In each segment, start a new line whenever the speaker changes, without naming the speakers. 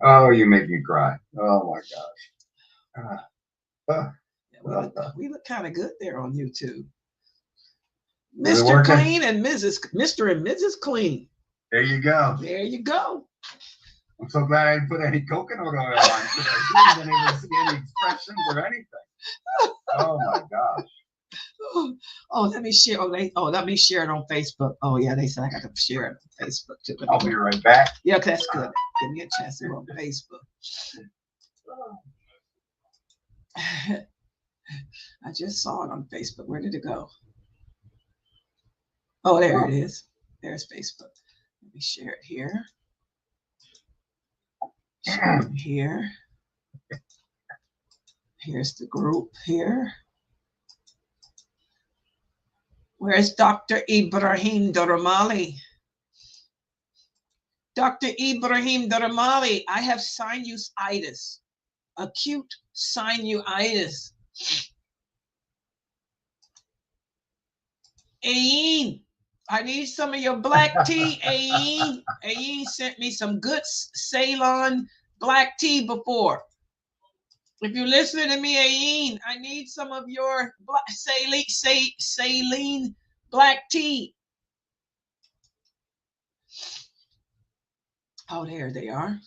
Oh, you make me cry. Oh my gosh.
Yeah, we look kind of good there on YouTube.
Is it
Mr.
working?
Clean and Mr. and Mrs. Clean.
There you go.
There you go.
I'm so glad I didn't put any coconut oil on because I didn't even see any expressions or anything. Oh my gosh.
Oh, let me share. Let me share it on Facebook. Oh yeah, they said I got to share it on Facebook too.
I'll be right back.
Yeah, that's good. Give me a chance to go on Facebook. I just saw it on Facebook. Where did it go? Oh, there it is. There's Facebook. Let me share it here. Share it here. Here's the group here. Where's Dr. Ibrahim Doramali? Dr. Ibrahim Doramali, I have sinusitis, acute sinusitis. Ayin, I need some of your black tea, Ayin. Ayin sent me some good Ceylon black tea before. If you're listening to me, Ayin, I need some of your saline black tea. Oh, there they are.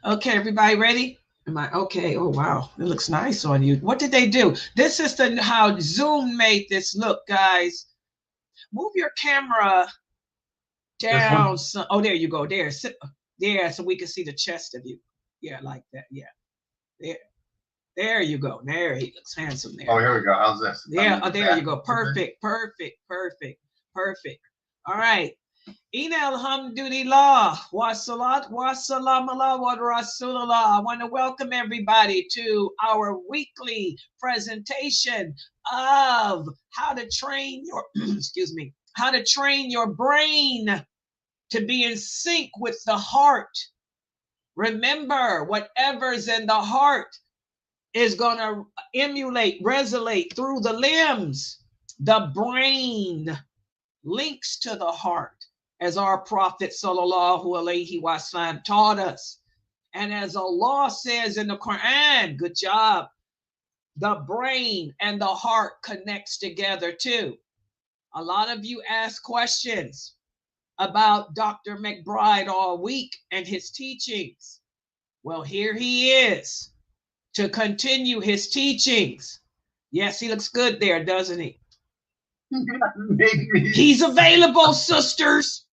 Okay, everybody ready? Am I okay? Oh, wow. It looks nice on you. What did they do? This is how Zoom made this look, guys. Move your camera down. Oh, there you go. There. There, so we can see the chest of you. Yeah, like that. Yeah. There. There you go. There, he looks handsome there.
Oh, here we go. How's this?
Yeah, there you go. Perfect, perfect, perfect, perfect. All right. Inna alhamdulillah wa salat wa salam ala wa rasulullah. I want to welcome everybody to our weekly presentation of how to train your excuse me, how to train your brain to be in sync with the heart. Remember, whatever's in the heart is going to resonate through the limbs. The brain links to the heart, as our Prophet sallallahu alaihi wasallam taught us. And as Allah says in the Quran, good job, the brain and the heart connects together too. A lot of you ask questions about Dr. McBride all week and his teachings. Well, here he is to continue his teachings. Yes, he looks good there, doesn't he? He's available, sisters.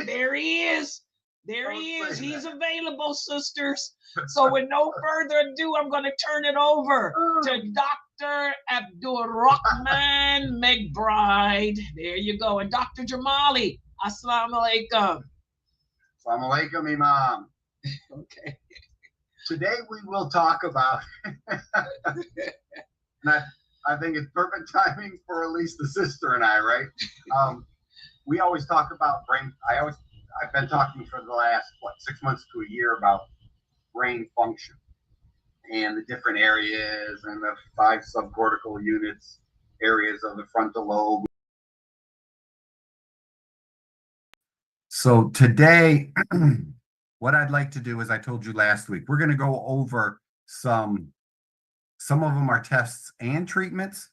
There he is. There he is. He's available, sisters. So with no further ado, I'm going to turn it over to Dr. Abdul Rahman McBride. There you go. And Dr. Jamali. Assalamu alaikum.
Assalamu alaikum, Imam.
Okay.
Today we will talk about, I think it's perfect timing for at least the sister and I, right? We always talk about brain. I've been talking for the last 6 months to a year about brain function and the different areas and the 5 subcortical units, areas of the frontal lobe. So today, what I'd like to do, as I told you last week, we're going to go over some of them are tests and treatments,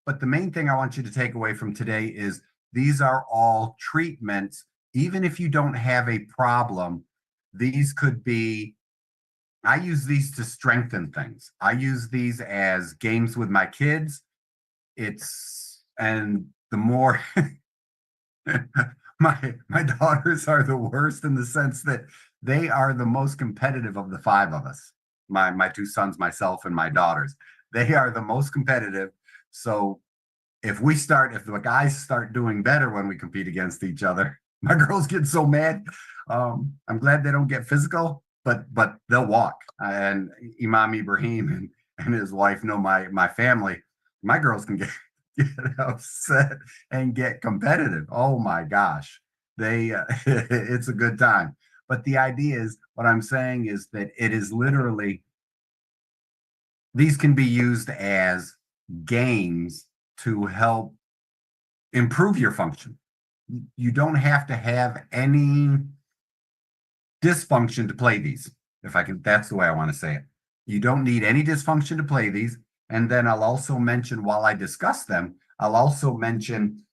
but the main thing I want you to take away from today is these are all treatments. Even if you don't have a problem, these could be, I use these to strengthen things. I use these as games with my kids. And the more, my daughters are the worst in the sense that they are the most competitive of the 5 of us. My 2 sons, myself, and my daughters. They are the most competitive. So if the guys start doing better when we compete against each other, my girls get so mad. I'm glad they don't get physical, but they'll walk. And Imam Ibrahim and his wife know my family. My girls can get upset and get competitive. Oh my gosh. It's a good time. But the idea is, what I'm saying is that it is literally, these can be used as games to help improve your function. you don't have to have any dysfunction to play these. If I can, that's the way I want to say it. You don't need any dysfunction to play these. And then I'll also mention, while I discuss them, I'll also mention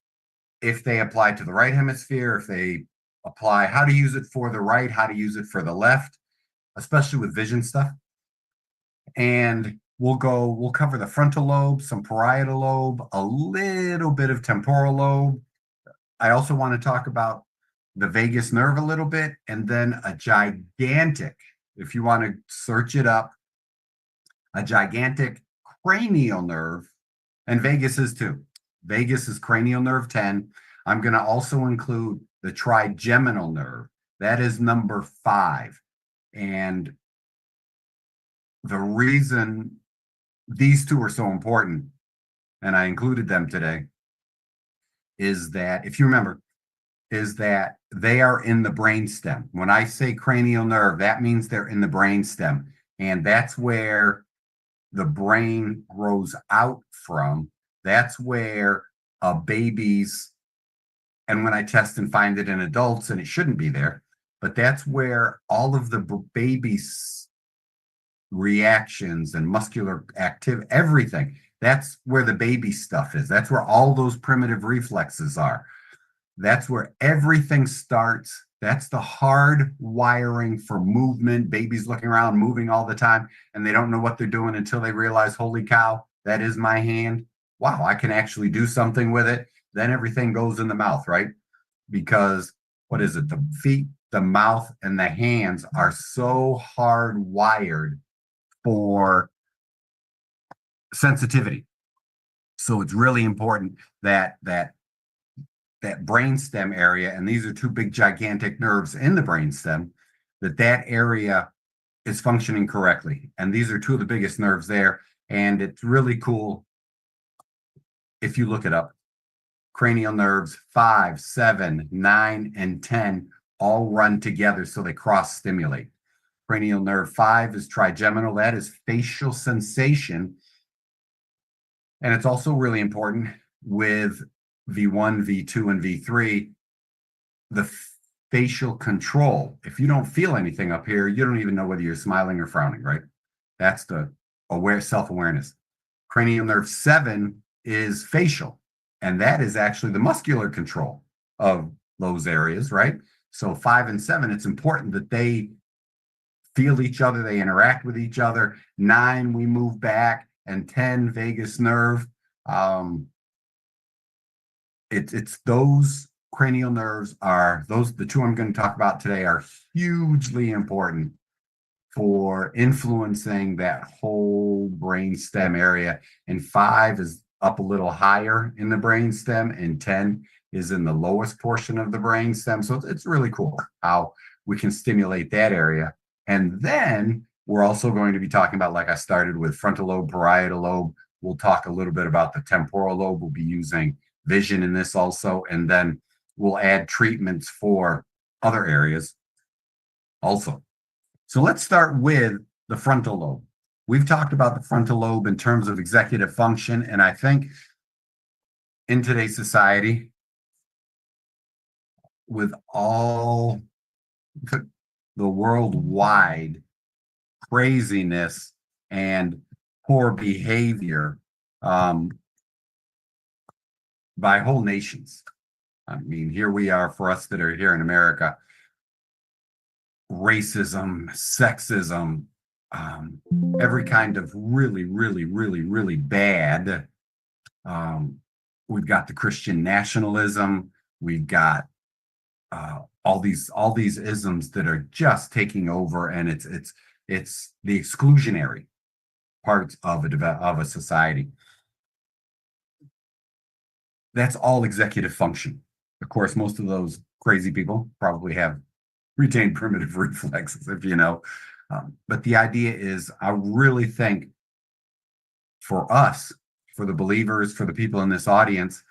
if they apply to the right hemisphere, if they apply, how to use it for the right, how to use it for the left, especially with vision stuff. And we'll cover the frontal lobe, some parietal lobe, a little bit of temporal lobe. I also want to talk about the vagus nerve a little bit, and then a gigantic, if you want to search it up, a gigantic cranial nerve, and vagus is too. Vagus is cranial nerve 10. I'm going to also include the trigeminal nerve. That is number 5. And the reason these two are so important, and I included them today, is that, if you remember, is that they are in the brainstem. When I say cranial nerve, that means they're in the brainstem. And that's where the brain grows out from. That's where a baby's, and when I test and find it in adults, and it shouldn't be there, but that's where all of the baby's reactions and muscular activity, everything, that's where the baby stuff is. That's where all those primitive reflexes are. That's where everything starts. That's the hard wiring for movement. Babies looking around, moving all the time, and they don't know what they're doing until they realize, holy cow, that is my hand. Wow, I can actually do something with it. Then everything goes in the mouth, right? Because what is it? The feet, the mouth, and the hands are so hardwired for sensitivity. So it's really important that brainstem area, and these are two big gigantic nerves in the brainstem, that area is functioning correctly. And these are two of the biggest nerves there. And it's really cool if you look it up. Cranial nerves 5, 7, 9, and 10 all run together, so they cross stimulate. Cranial nerve 5 is trigeminal. That is facial sensation. And it's also really important with V1, V2, and V3, the facial control. If you don't feel anything up here, you don't even know whether you're smiling or frowning, right? That's the self-awareness. Cranial nerve 7 is facial, and that is actually the muscular control of those areas, right? So 5 and 7, it's important that they feel each other, they interact with each other. 9, we move back, and 10, vagus nerve. It's those cranial nerves are the two I'm going to talk about today are hugely important for influencing that whole brain stem area. And 5 is up a little higher in the brain stem, and 10 is in the lowest portion of the brain stem. So it's really cool how we can stimulate that area. And then we're also going to be talking about, like I started with, frontal lobe, parietal lobe. We'll talk a little bit about the temporal lobe. We'll be using vision in this also, and then we'll add treatments for other areas also. So let's start with the frontal lobe. We've talked about the frontal lobe in terms of executive function, and I think in today's society, with all the worldwide craziness and poor behavior by whole nations. I mean, here we are, for us that are here in America, racism, sexism, every kind of really, really, really, really bad. We've got the Christian nationalism. We've got all these isms that are just taking over, and it's the exclusionary parts of a society. That's all executive function. Of course, most of those crazy people probably have retained primitive reflexes, if you know. But the idea is, I really think for us, for the believers, for the people in this audience,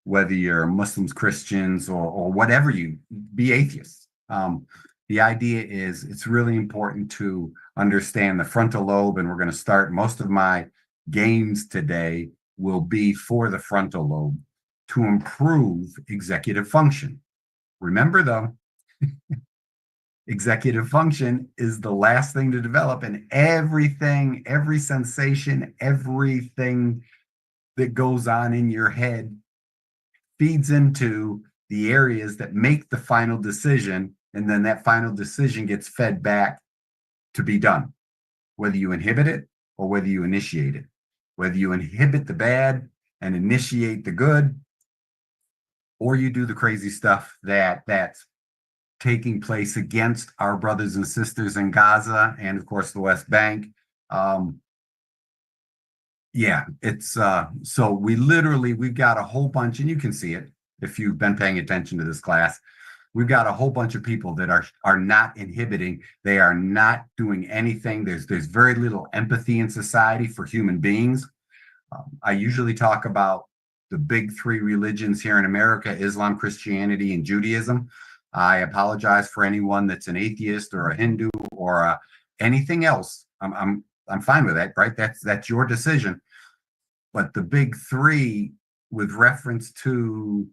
whether you're Muslims, Christians, or whatever, you be atheists. The idea is, it's really important to understand the frontal lobe, and we're going to start, most of my games today will be for the frontal lobe. to improve executive function. Remember, though, executive function is the last thing to develop, and everything, every sensation, everything that goes on in your head feeds into the areas that make the final decision, and then that final decision gets fed back to be done, whether you inhibit it or whether you initiate it, whether you inhibit the bad and initiate the good, or you do the crazy stuff that's taking place against our brothers and sisters in Gaza and, of course, the West Bank. Yeah, it's so we've got a whole bunch, and you can see it if you've been paying attention to this class. We've got a whole bunch of people that are not inhibiting. They are not doing anything. There's very little empathy in society for human beings. I usually talk about the big three religions here in America: Islam, Christianity, and Judaism. I apologize for anyone that's an atheist or a Hindu or anything else. I'm fine with that, right? That's your decision. But the big three, with reference to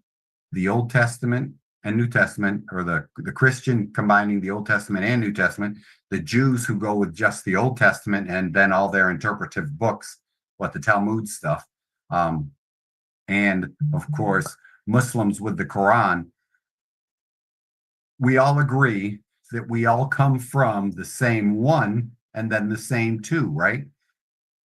the Old Testament and New Testament, or the Christian combining the Old Testament and New Testament, the Jews who go with just the Old Testament and then all their interpretive books, what the Talmud stuff, and of course Muslims with the Quran. We all agree that we all come from the same one and then the same two, right?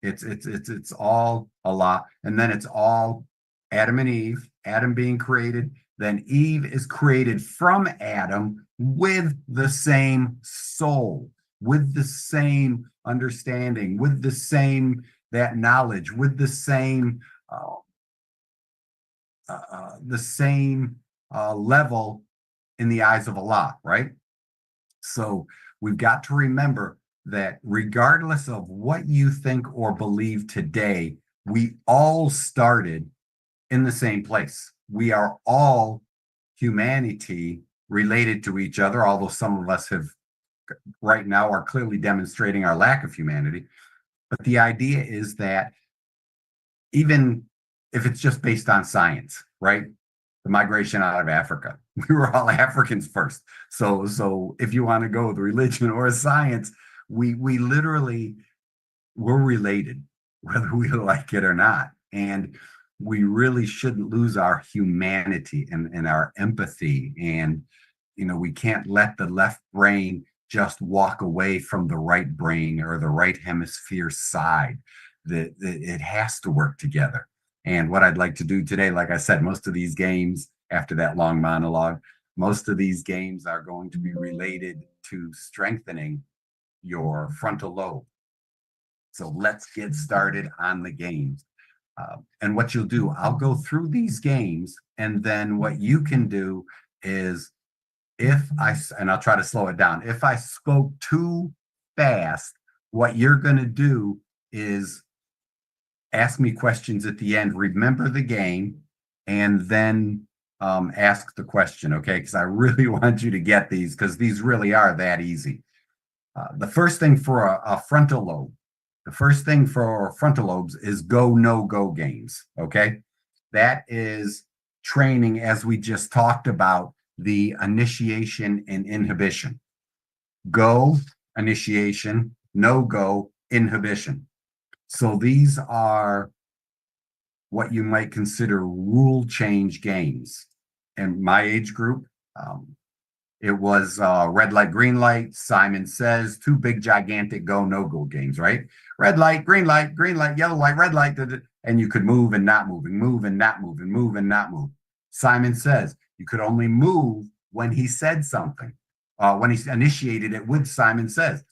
It's all Allah, and then it's all Adam and Eve, Adam being created, then Eve is created from Adam with the same soul, with the same understanding, with the same that knowledge, with the same level in the eyes of Allah, right? So we've got to remember that regardless of what you think or believe today, we all started in the same place. We are all humanity related to each other, although some of us have right now are clearly demonstrating our lack of humanity. But the idea is that even if it's just based on science, right? The migration out of Africa, we were all Africans first. So if you want to go with religion or science, we literally were related, whether we like it or not. And we really shouldn't lose our humanity and our empathy. And, we can't let the left brain just walk away from the right brain or the right hemisphere side. That it has to work together. And what I'd like to do today, like I said, most of these games, after that long monologue, most of these games are going to be related to strengthening your frontal lobe. So let's get started on the games. And what you'll do, I'll go through these games, and then what you can do is, and I'll try to slow it down. If I spoke too fast, what you're going to do is ask me questions at the end, remember the game, and then ask the question, okay? Because I really want you to get these, because these really are that easy. The first thing for a frontal lobe, the first thing for frontal lobes is go, no-go games, okay? That is training, as we just talked about, the initiation and inhibition. Go, initiation, no-go, inhibition. So these are what you might consider rule change games. In my age group, it was red light, green light, Simon Says, two big, gigantic go, no-go games, right? Red light, green light, yellow light, red light, and you could move and not move, and move and not move, and move and not move. Simon Says, you could only move when he said something, when he initiated it with Simon Says.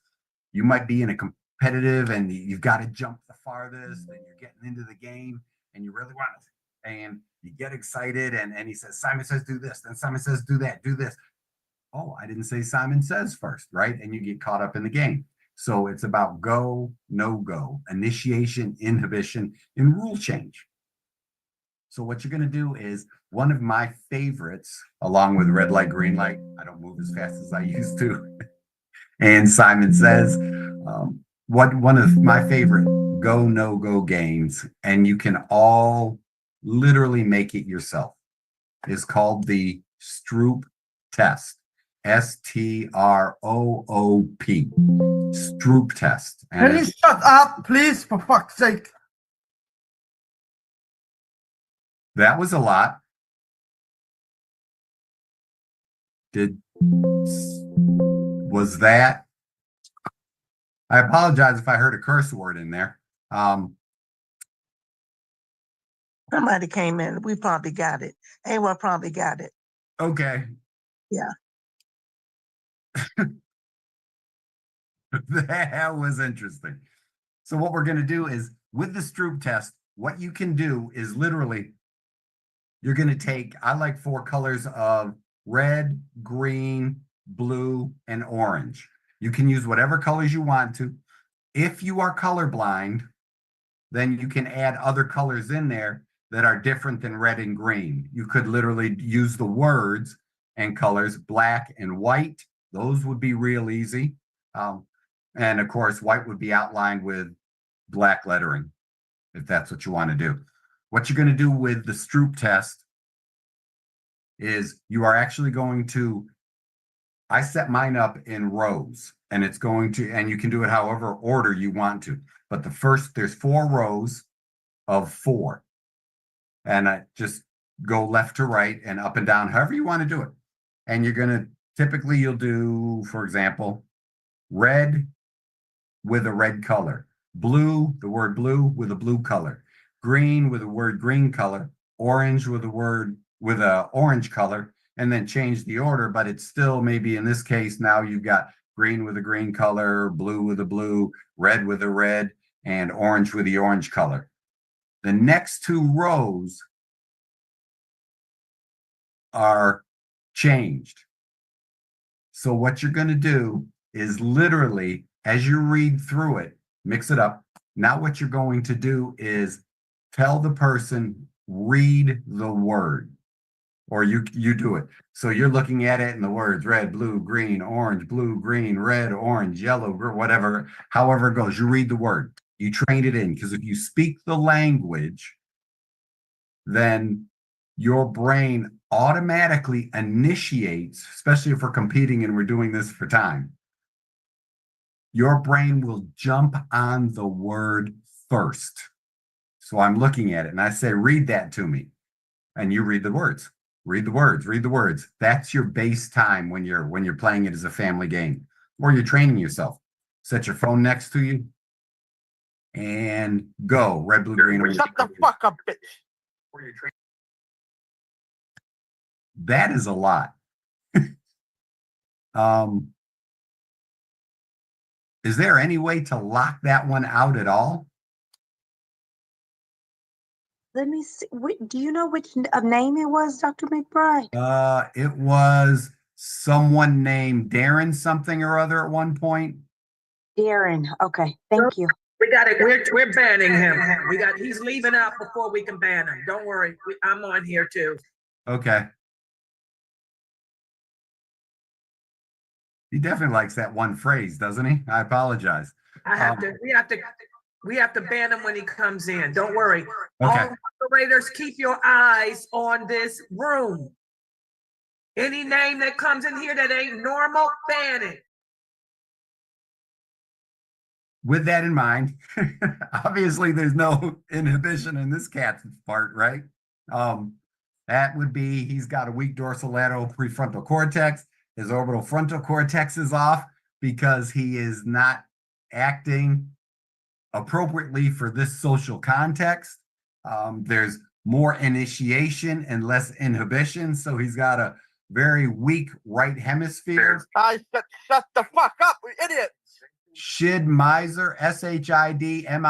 You might be in a competitive and you've got to jump the farthest and you're getting into the game and you really want it. And you get excited and he says, Simon Says, do this. Then Simon Says, do that, do this. Oh, I didn't say Simon Says first, right? And you get caught up in the game. So it's about go, no go, initiation, inhibition, and rule change. So what you're going to do is one of my favorites, along with red light, green light. I don't move as fast as I used to. And Simon Says, one of my favorite go, no go games. And you can all literally make it yourself. It's called the Stroop test. Stroop. Stroop test. And
Can you shut up, please, for fuck's sake?
that was a lot. Was that? I apologize if I heard a curse word in there.
Somebody came in. We probably got it. Anyone probably got it.
Okay.
Yeah.
That was interesting. So what we're going to do is with the Stroop test, what you can do is literally, you're going to take, I like 4 colors of red, green, blue, and orange. You can use whatever colors you want to. If you are colorblind, then you can add other colors in there that are different than red and green. You could literally use the words and colors, black and white. Those would be real easy. And of course, white would be outlined with black lettering, if that's what you want to do. What you're going to do with the Stroop test is you are actually going to, I set mine up in rows, and it's going to, and you can do it however order you want to. But there's 4 rows of 4. And I just go left to right and up and down, however you want to do it. And you're going to, typically you'll do, for example, red with a red color, blue, the word blue with a blue color, green with the word green color, orange with the word with a orange color, and then change the order. But it's still, maybe in this case, now you've got green with a green color, blue with a blue, red with a red, and orange with the orange color. The next 2 rows are changed. So what you're going to do is literally, as you read through it, mix it up. Now what you're going to do is tell the person, read the word, or you do it. So you're looking at it and the words red, blue, green, orange, blue, green, red, orange, yellow, whatever, however it goes. You read the word. You train it in, because if you speak the language, then your brain automatically initiates, especially if we're competing and we're doing this for time, your brain will jump on the word first. So I'm looking at it and I say, read that to me. And you read the words, read the words, read the words. That's your base time when you're playing it as a family game, or you're training yourself. Set your phone next to you and go. Red, blue, green.
Shut the fuck up, bitch.
That is a lot. Is there any way to lock that one out at all?
Let me see. Do you know which name it was, Dr. McBride?
It was someone named Darren something or other at one point.
Darren. Okay, thank you.
We got it. We're banning him. He's leaving out before we can ban him. Don't worry. I'm on here too.
Okay. He definitely likes that one phrase, doesn't he? I apologize.
We have to ban him when he comes in. Don't worry.
Okay.
All moderators, keep your eyes on this room. Any name that comes in here that ain't normal, ban it.
With that in mind, obviously there's no inhibition in this cat's part, right? That would be, he's got a weak dorsolateral prefrontal cortex. His orbital frontal cortex is off because he is not acting appropriately for this social context. There's more initiation and less inhibition, so he's got a very weak right hemisphere.
I said, shut the fuck up, you idiot.
Shid miser, Shidmisar.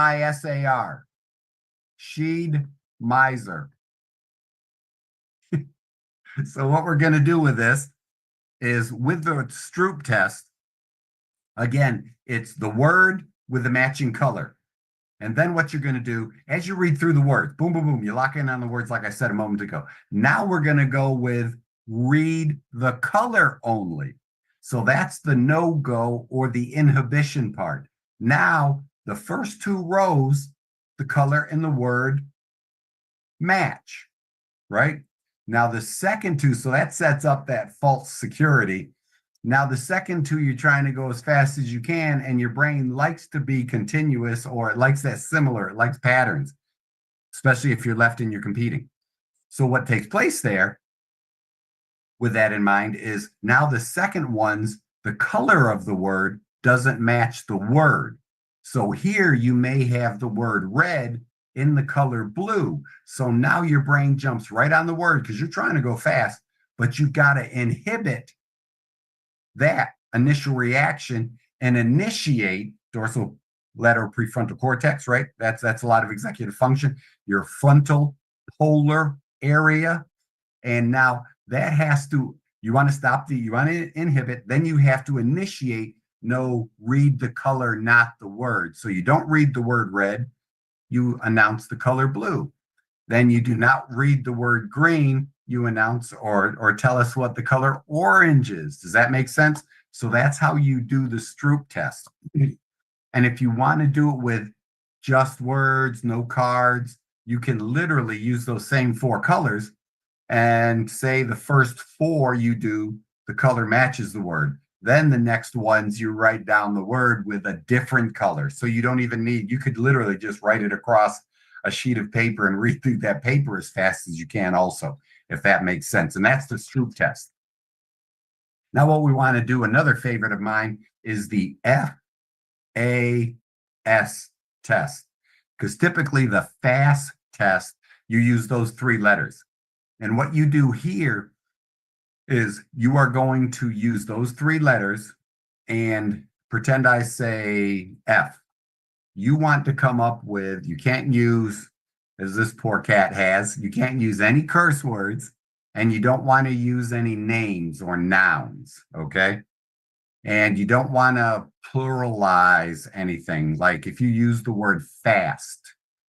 Shid miser. So what we're going to do with this is with the Stroop test, again, it's the word with the matching color. And then what you're going to do, as you read through the words, boom, boom, boom, you lock in on the words like I said a moment ago. Now we're going to go with read the color only. So that's the no-go or the inhibition part. Now, the first 2 rows, the color and the word match, right? Now the second two, so that sets up that false security. Now the second two, you're trying to go as fast as you can, and your brain likes to be continuous, or it likes that similar, it likes patterns, especially if you're left and you're competing. So what takes place there with that in mind is now the second ones, the color of the word doesn't match the word. So here you may have the word red in the color blue. So now your brain jumps right on the word because you're trying to go fast, but you got to inhibit that initial reaction and initiate dorsal lateral prefrontal cortex, right? That's a lot of executive function, your frontal polar area. And now that has to, you want to stop you want to inhibit, then you have to initiate, no, read the color, not the word. So you don't read the word red, you announce the color blue. Then you do not read the word green, you announce or tell us what the color orange is. Does that make sense? So that's how you do the Stroop test. And if you want to do it with just words, no cards, you can literally use those same 4 colors and say the first 4 you do, the color matches the word. Then the next ones you write down the word with a different color. So you don't even need, you could literally just write it across a sheet of paper and read through that paper as fast as you can also, if that makes sense. And that's the Stroop test. Now what we want to do, another favorite of mine, is the FAS test. Because typically the FAS test, you use those 3 letters. And what you do here is you are going to use those 3 letters and pretend I say F. You want to come up with, you can't use, as this poor cat has, you can't use any curse words, and you don't want to use any names or nouns, okay? And you don't want to pluralize anything. Like if you use the word fast,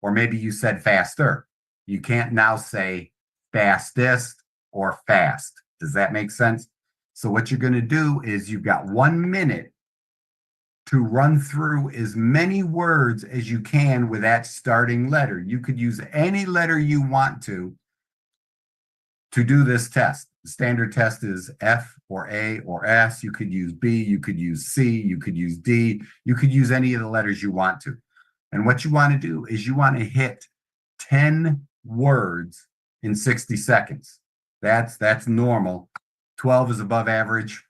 or maybe you said faster, you can't now say fastest or fast. Does that make sense? So what you're going to do is you've got 1 minute to run through as many words as you can with that starting letter. You could use any letter you want to do this test. The standard test is F or A or S. You could use B, you could use C, you could use D, you could use any of the letters you want to. And what you want to do is you want to hit 10 words in 60 seconds. That's normal. 12 is above average,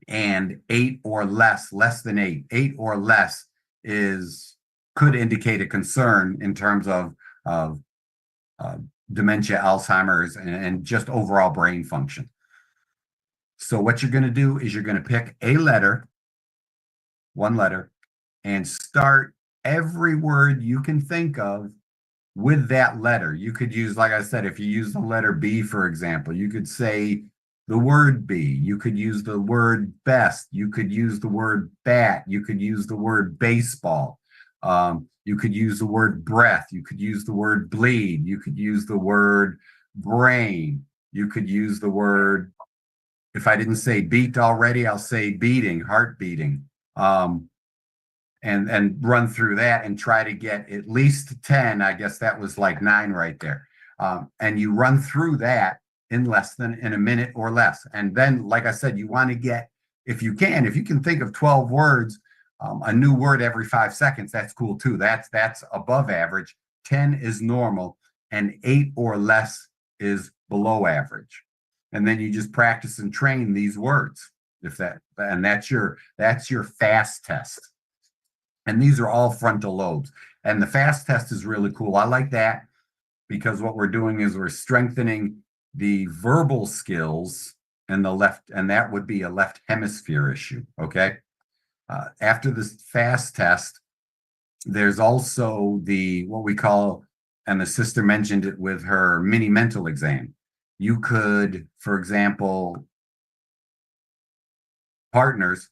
and 8 or less than 8 or less could indicate a concern in terms of dementia, Alzheimer's, and just overall brain function. So what you're going to do is you're going to pick a letter, 1 letter, and start every word you can think of with that letter. You could use, like I said, if you use the letter B, for example, you could say the word B. You could use the word best. You could use the word bat. You could use the word baseball. You could use the word breath. You could use the word bleed. You could use the word brain. You could use the word, if I didn't say beat already, I'll say beating, heart beating. And run through that and try to get at least 10. I guess that was like 9 right there. And you run through that in a minute or less. And then, like I said, you want to get, if you can think of 12 words, a new word every 5 seconds, that's cool too. That's above average. 10 is normal, and 8 or less is below average. And then you just practice and train these words. That's your FAST test. And these are all frontal lobes. And the FAST test is really cool. I like that because what we're doing is we're strengthening the verbal skills in the left, and that would be a left hemisphere issue, okay? After this FAST test, there's also what we call, and the sister mentioned it with her mini mental exam. You could, for example, partners,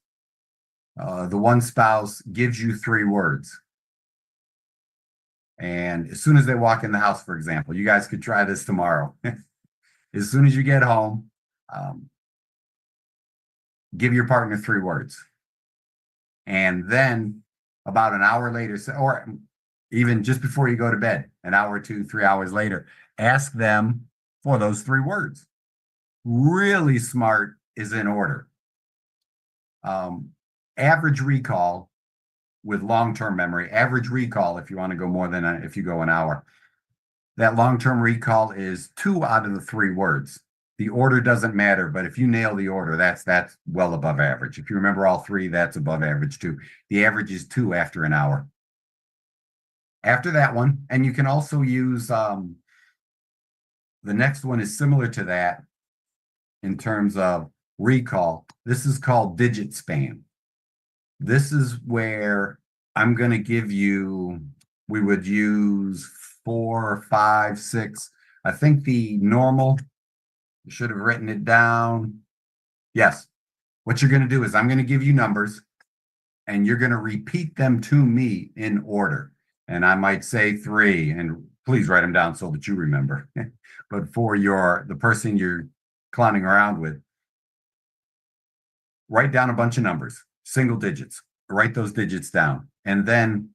the one spouse gives you 3 words. And as soon as they walk in the house, for example, you guys could try this tomorrow. As soon as you get home, give your partner 3 words. And then about an hour later, or even just before you go to bed, an hour or two, 3 hours later, ask them for those 3 words. Really smart is in order. Average recall with long-term memory, average recall, if you want to go more than if you go an hour, that long-term recall is 2 out of the 3 words. The order doesn't matter, but if you nail the order, that's well above average. If you remember all 3, that's above average too. The average is 2 after an hour. After that one, and you can also use the next one is similar to that in terms of recall. This is called digit span. This is where I'm going to give you, we would use 4, 5, 6. I think the normal, you should have written it down. Yes. What you're going to do is I'm going to give you numbers and you're going to repeat them to me in order. And I might say 3, and please write them down so that you remember. But for the person you're clowning around with, write down a bunch of numbers, single digits, write those digits down, and then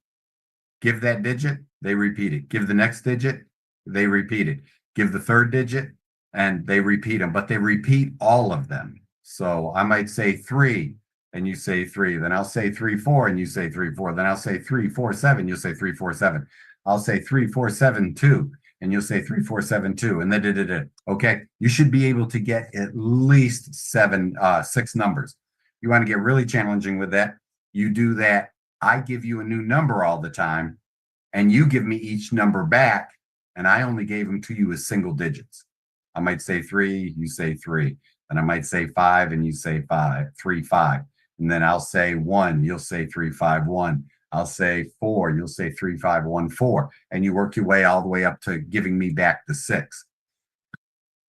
give that digit, they repeat it. Give the next digit, they repeat it. Give the third digit, and they repeat them, but they repeat all of them. So I might say 3, and you say 3. Then I'll say 3, 4, and you say 3, 4. Then I'll say 3, 4, 7. You'll say 3, 4, 7. I'll say 3, 4, 7, 2, and you'll say 3, 4, 7, 2, and then okay. You should be able to get at least 6 numbers. You want to get really challenging with that. You do that. I give you a new number all the time, and you give me each number back, and I only gave them to you as single digits. I might say 3, you say 3, and I might say 5, and you say 5, 3, 5. And then I'll say 1, you'll say 3, 5, 1. I'll say 4, you'll say 3, 5, 1, 4. And you work your way all the way up to giving me back the 6.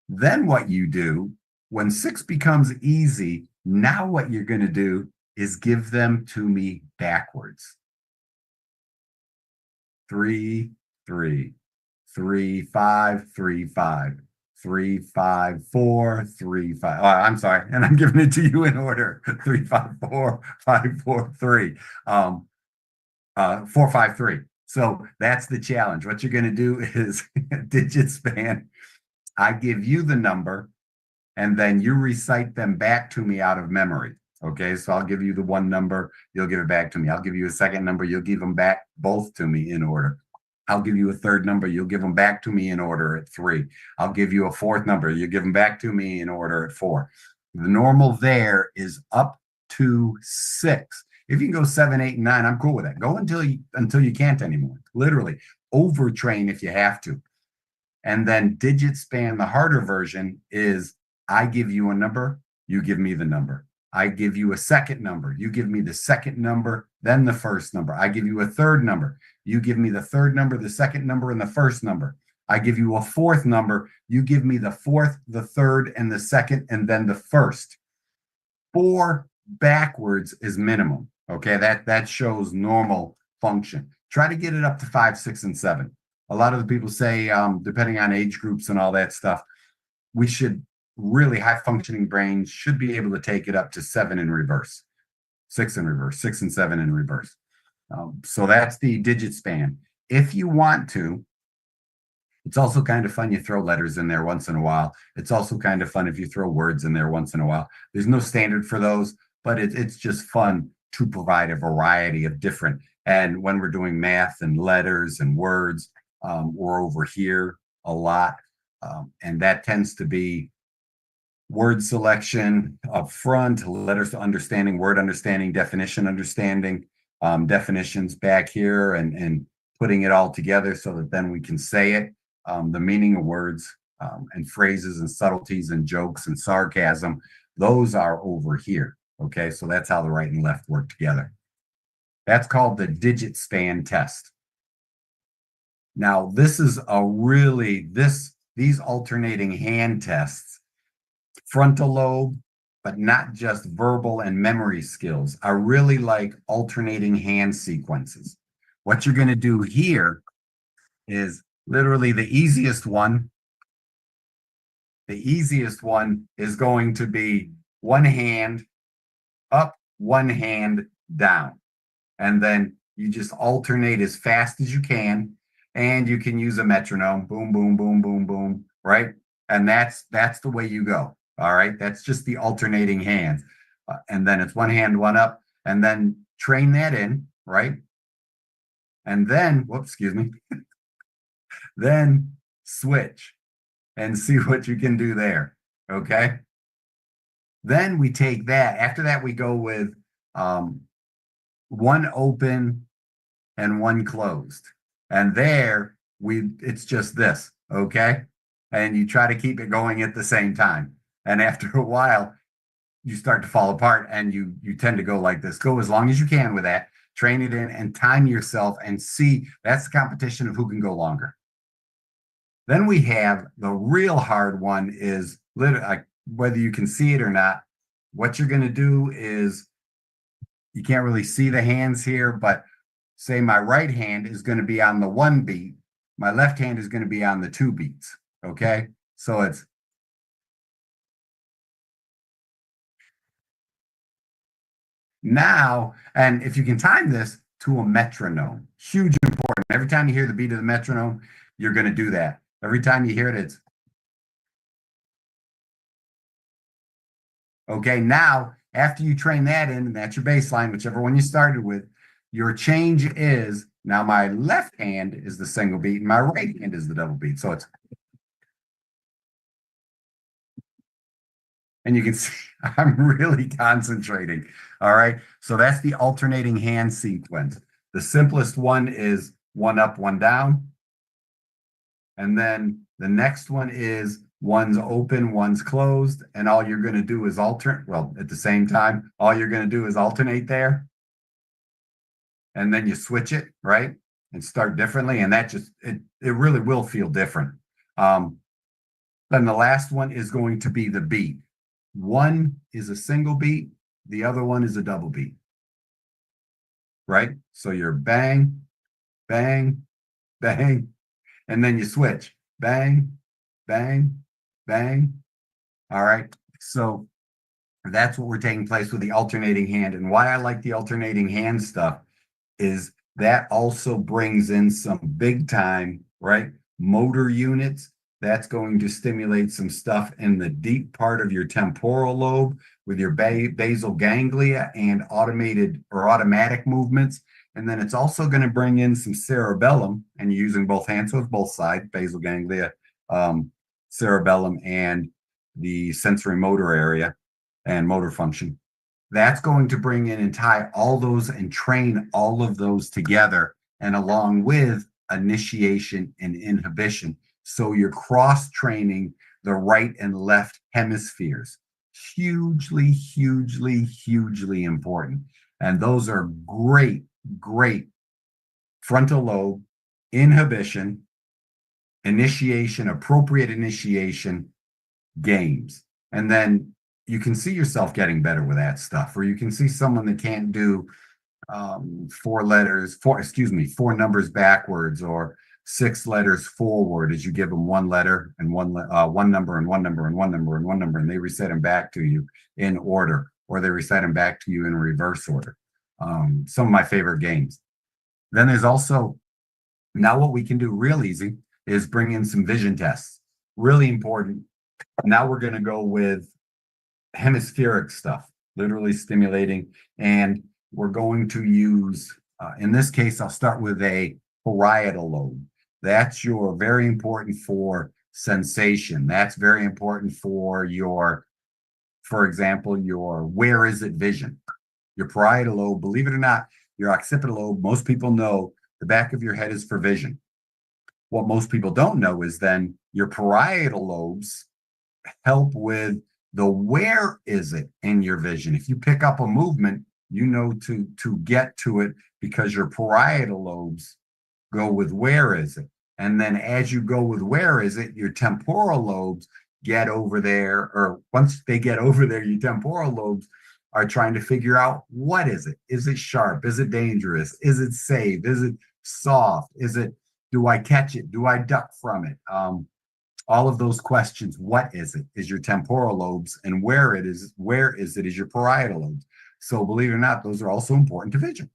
Then what you do, when 6 becomes easy, now what you're going to do is give them to me backwards. 3, 3, 3, 5, 3, 5. 3, 5, 4, 3, 5. Oh, I'm sorry, and I'm giving it to you in order. 3, 5, 4, 5, 4, 3. 4, 5, 3. So that's the challenge. What you're going to do is digit span. I give you the number, and then you recite them back to me out of memory. Okay, so I'll give you the 1 number, you'll give it back to me. I'll give you a second number, you'll give them back both to me in order. I'll give you a third number, you'll give them back to me in order at 3. I'll give you a 4th number, you give them back to me in order at 4. The normal there is up to 6. If you can go 7, 8, and 9, I'm cool with that. Go until you can't anymore. Literally, overtrain if you have to. And then digit span, the harder version is I give you a number, you give me the number. I give you a second number, you give me the second number, then the first number. I give you a third number, you give me the third number, the second number, and the first number. I give you a 4th number, you give me the 4th, the third, and the second, and then the first. 4 backwards is minimum. Okay, that shows normal function. Try to get it up to 5, 6, and 7. A lot of the people say, depending on age groups and all that stuff, we should really high functioning brains should be able to take it up to 7 in reverse, 6 in reverse, 6 and 7 in reverse. So that's the digit span. If you want to, it's also kind of fun. You throw letters in there once in a while. It's also kind of fun if you throw words in there once in a while. There's no standard for those, but it's just fun to provide a variety of different. And when we're doing math and letters and words, we're over here a lot. And that tends to be word selection up front, letters to understanding, word understanding, definition understanding, definitions back here, and putting it all together so that then we can say it, the meaning of words and phrases and subtleties and jokes and sarcasm, those are over here. Okay, so that's how the right and left work together. That's called the digit span test. Now, this is these alternating hand tests, frontal lobe, but not just verbal and memory skills. I really like alternating hand sequences. What you're going to do here is literally the easiest one. The easiest one is going to be one hand up, one hand down. And then You just alternate as fast as you can, and you can use a metronome. Boom, boom, boom, boom, boom, right? And that's the way you go. All right. That's just the alternating hands. And then it's one hand, one up, and then train that in, right? And then, whoops, excuse me, then switch and see what you can do there. Okay. Then we take that. After that, we go with one open and one closed. And there it's just this. Okay. And you try to keep it going at the same time. And after a while, you start to fall apart and you tend to go like this. Go as long as you can with that, train it in and time yourself and see. That's the competition of who can go longer. Then we have the real hard one is literally, whether you can see it or not, what you're going to do is, you can't really see the hands here, but say my right hand is going to be on the 1 beat. My left hand is going to be on the 2 beats. Okay. So it's now, and if you can time this to a metronome, huge important. Every time you hear the beat of the metronome, you're going to do that. Every time you hear it, it's okay. Now, after you train that in, and that's your baseline, whichever one you started with, your change is now my left hand is the single beat and my right hand is the double beat. So it's, and you can see I'm really concentrating. All right. So that's the alternating hand sequence. The simplest one is one up, one down. And then the next one is one's open, one's closed. And all you're going to do is alternate. Well, at the same time, all you're going to do is alternate there. And then you switch it, right? And start differently. And that just, it really will feel different. Then the last one is going to be the beat. One is a single beat. The other one is a double beat. Right? So you're bang, bang, bang, and then you switch. Bang, bang, bang. All right. So that's what we're taking place with the alternating hand. And why I like the alternating hand stuff is that also brings in some big time, right? Motor units. That's going to stimulate some stuff in the deep part of your temporal lobe with your basal ganglia and automated or automatic movements. And then it's also going to bring in some cerebellum, and you're using both hands, so it's both sides, basal ganglia, cerebellum, and the sensory motor area and motor function. That's going to bring in and tie all those and train all of those together, and along with initiation and inhibition. So you're cross-training the right and left hemispheres. Hugely, hugely, hugely important. And those are great, great frontal lobe, inhibition, initiation, appropriate initiation games. And then you can see yourself getting better with that stuff, or you can see someone that can't do four numbers backwards, or 6 letters forward as you give them one letter and one number and one number and one number and one number, and they recite them back to you in order, or they recite them back to you in reverse order. Some of my favorite games. Then there's also, now what we can do real easy is bring in some vision tests. Really important. Now we're going to go with hemispheric stuff, literally stimulating, and we're going to use, in this case, I'll start with a parietal lobe. That's very important for sensation. That's very important for your, for example, your where is it vision. Your parietal lobe, believe it or not, your occipital lobe, most people know the back of your head is for vision. What most people don't know is then your parietal lobes help with the where is it in your vision. If you pick up a movement, you know to get to it because your parietal lobes go with where is it. And then as you go with where is it, your temporal lobes get over there, or once they get over there, your temporal lobes are trying to figure out what is it? Is it sharp? Is it dangerous? Is it safe? Is it soft? Do I catch it? Do I duck from it? All of those questions. What is it? Is your temporal lobes, and where is it is your parietal lobes. So believe it or not, those are also important to vision.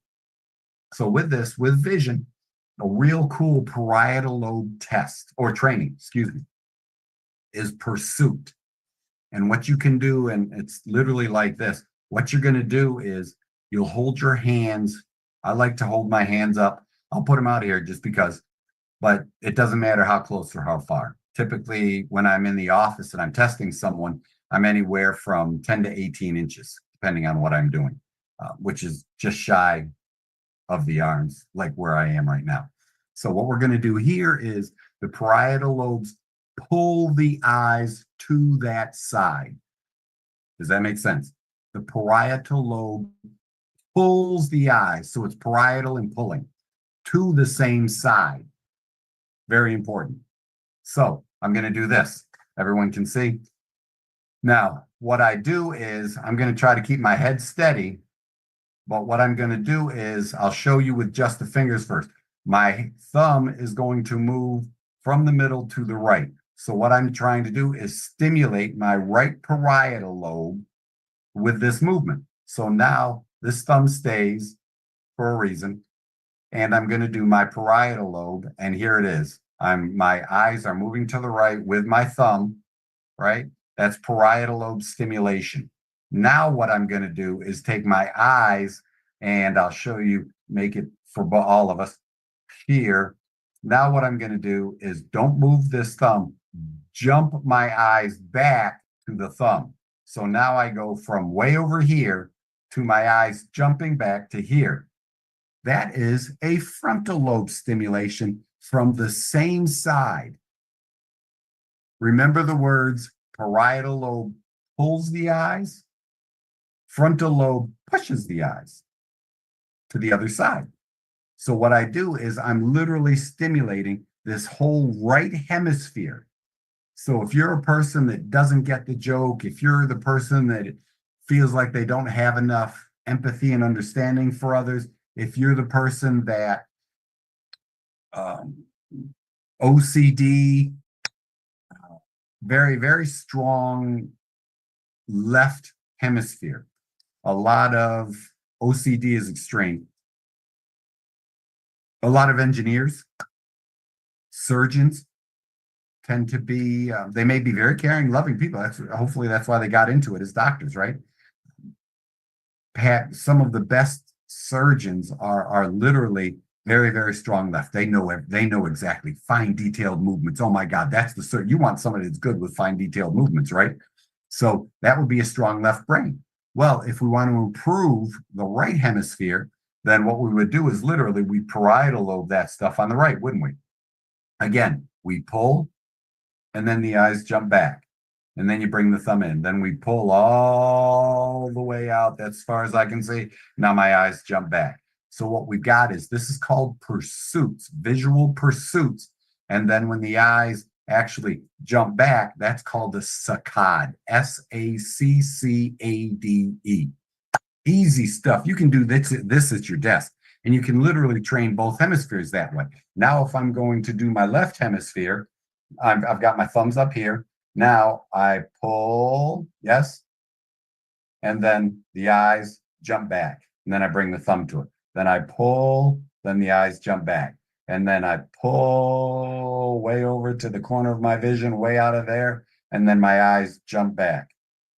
So with this, with vision, a real cool parietal lobe test or training, excuse me, is pursuit. And what you can do, and it's literally like this, what you're going to do is you'll hold your hands. I like to hold my hands up. I'll put them out here just because, but it doesn't matter how close or how far. Typically, when I'm in the office and I'm testing someone, I'm anywhere from 10 to 18 inches, depending on what I'm doing, which is just shy of the arms, like where I am right now. So what we're going to do here is the parietal lobes pull the eyes to that side. Does that make sense? The parietal lobe pulls the eyes, so it's parietal and pulling to the same side. Very important. So I'm going to do this. Everyone can see. Now, what I do is I'm going to try to keep my head steady, but what I'm going to do is I'll show you with just the fingers first. My thumb is going to move from the middle to the right. So what I'm trying to do is stimulate my right parietal lobe with this movement. So now this thumb stays for a reason, and I'm going to do my parietal lobe, and here it is. My eyes are moving to the right with my thumb, right? That's parietal lobe stimulation. Now what I'm going to do is take my eyes, and I'll show you, make it for all of us here. Now what I'm going to do is don't move this thumb, jump my eyes back to the thumb. So now I go from way over here to my eyes jumping back to here. That is a frontal lobe stimulation from the same side. Remember the words parietal lobe pulls the eyes, frontal lobe pushes the eyes to the other side. So what I do is I'm literally stimulating this whole right hemisphere. So if you're a person that doesn't get the joke, if you're the person that feels like they don't have enough empathy and understanding for others, if you're the person that OCD, very, very strong left hemisphere. A lot of OCD is extreme. A lot of engineers, surgeons tend to be, they may be very caring, loving people. Hopefully that's why they got into it as doctors, right? Some of the best surgeons are literally very, very strong left. They know exactly fine detailed movements. Oh my God, that's the surgeon. You want somebody that's good with fine detailed movements, right? So that would be a strong left brain. Well, if we want to improve the right hemisphere, then what we would do is literally we parietal lobe that stuff on the right, wouldn't we? Again, we pull, and then the eyes jump back. And then you bring the thumb in. Then we pull all the way out. That's as far as I can see. Now my eyes jump back. So what we've got is, this is called pursuits, visual pursuits. And then when the eyes actually jump back, that's called a saccade, S-A-C-C-A-D-E. Easy stuff. You can do this at your desk, and you can literally train both hemispheres that way. Now, if I'm going to do my left hemisphere, I've got my thumbs up here. Now I pull, yes, and then the eyes jump back, and then I bring the thumb to it. Then I pull, then the eyes jump back, and then I pull way over to the corner of my vision, way out of there, and then my eyes jump back,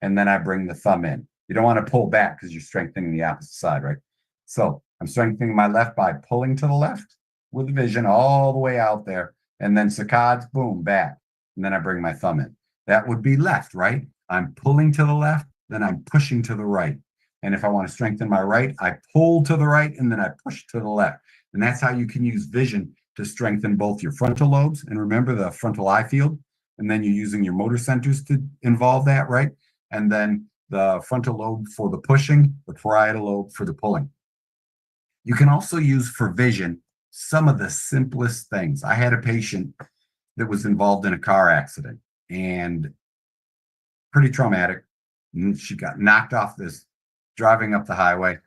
and then I bring the thumb in. You don't want to pull back because you're strengthening the opposite side, right? So I'm strengthening my left by pulling to the left with the vision all the way out there, and then saccades, boom, back, and then I bring my thumb in. That would be left, right? I'm pulling to the left, then I'm pushing to the right. And if I want to strengthen my right, I pull to the right, and then I push to the left. And that's how you can use vision to strengthen both your frontal lobes. And remember the frontal eye field. And then you're using your motor centers to involve that, right? And then the frontal lobe for the pushing, the parietal lobe for the pulling. You can also use for vision some of the simplest things. I had a patient that was involved in a car accident, and pretty traumatic. And she got knocked off this driving up the highway.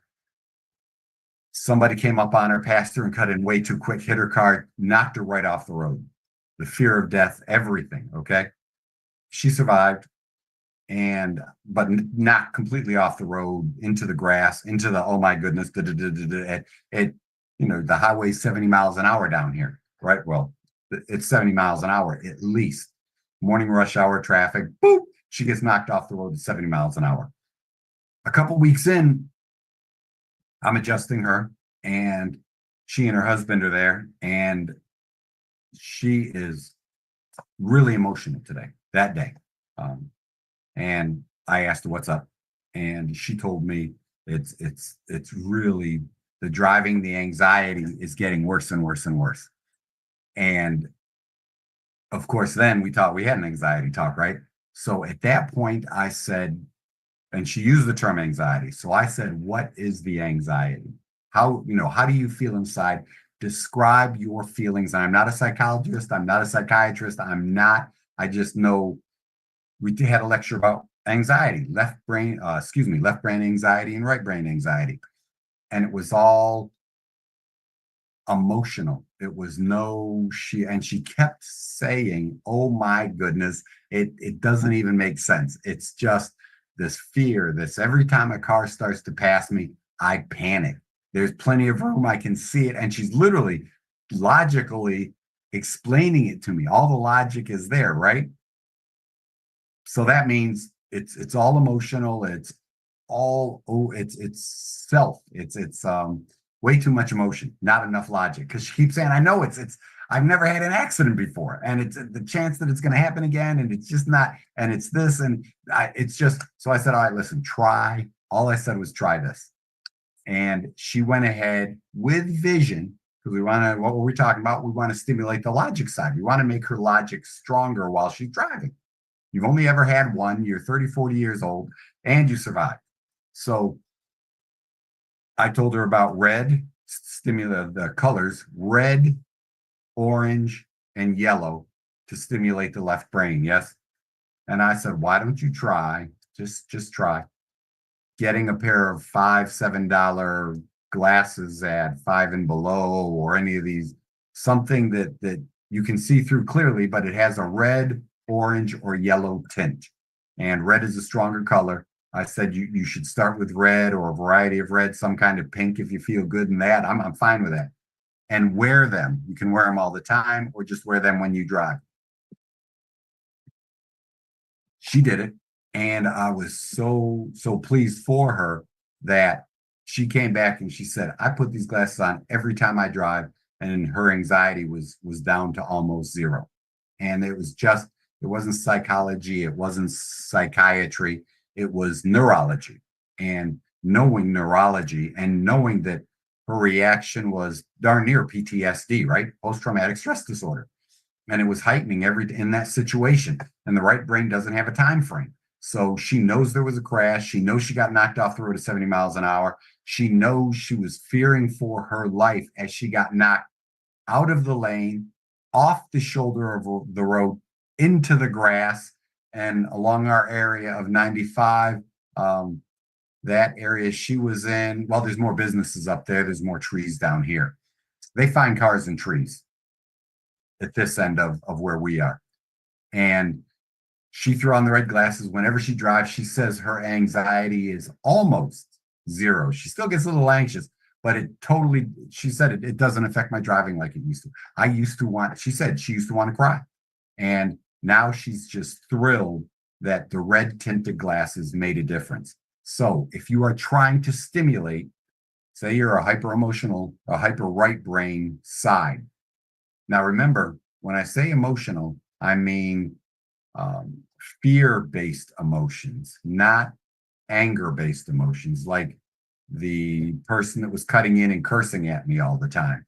Somebody came up on her, passed her, and cut in way too quick, hit her car, knocked her right off the road. The fear of death, everything. Okay. She survived, but not completely off the road, into the grass, into the, oh my goodness, it the highway's 70 miles an hour down here, right? Well, it's 70 miles an hour at least. Morning rush hour traffic, boop, she gets knocked off the road at 70 miles an hour. A couple weeks in, I'm adjusting her, and she and her husband are there, and she is really emotional that day. And I asked her what's up, and she told me it's really the driving, the anxiety is getting worse and worse and worse. And of course, then we thought we had an anxiety talk, right? So at that point, I said, and she used the term anxiety. So I said, what is the anxiety? How do you feel inside? Describe your feelings. And I'm not a psychologist. I'm not a psychiatrist. I just know we had a lecture about anxiety, left brain anxiety and right brain anxiety. And it was all emotional. It was she kept saying, oh my goodness, it doesn't even make sense. It's just this fear, this every time a car starts to pass me, I panic. There's plenty of room, I can see it. And she's literally logically explaining it to me. All the logic is there, right? So that means it's all emotional. It's self. It's way too much emotion, not enough logic. Because she keeps saying, I know it's I've never had an accident before, and it's the chance that it's going to happen again, and it's just not, and it's this, and it's just. So I said, all right, listen, try. All I said was try this, and she went ahead with vision, because we want to. What were we talking about? We want to stimulate the logic side. We want to make her logic stronger while she's driving. You've only ever had one. You're 30, 40 years old, and you survived. So I told her about red, stimulate the colors, red, orange, and yellow to stimulate the left brain. Yes. And I said, why don't you try, just try getting a pair of $5, $7 glasses at Five and Below, or any of these, something that you can see through clearly, but it has a red, orange, or yellow tint. And red is a stronger color. I said you should start with red, or a variety of red, some kind of pink if you feel good in that. I'm fine with that. And wear them. You can wear them all the time, or just wear them when you drive. She did it. And I was so pleased for her that she came back and she said, I put these glasses on every time I drive. And her anxiety was down to almost zero. And it wasn't psychology. It wasn't psychiatry. It was neurology. And knowing neurology and knowing that her reaction was darn near PTSD, right? Post-traumatic stress disorder. And it was heightening in that situation. And the right brain doesn't have a time frame. So she knows there was a crash. She knows she got knocked off the road at 70 miles an hour. She knows she was fearing for her life as she got knocked out of the lane, off the shoulder of the road, into the grass, and along our area of 95. That area she was in, well, there's more businesses up there. There's more trees down here. They find cars and trees at this end of where we are. And she threw on the red glasses. Whenever she drives, she says her anxiety is almost zero. She still gets a little anxious, but she said it doesn't affect my driving like it used to. She said she used to want to cry. And now she's just thrilled that the red tinted glasses made a difference. So if you are trying to stimulate, say you're a hyper right brain side. Now remember, when I say emotional, I mean fear-based emotions, not anger-based emotions, like the person that was cutting in and cursing at me all the time.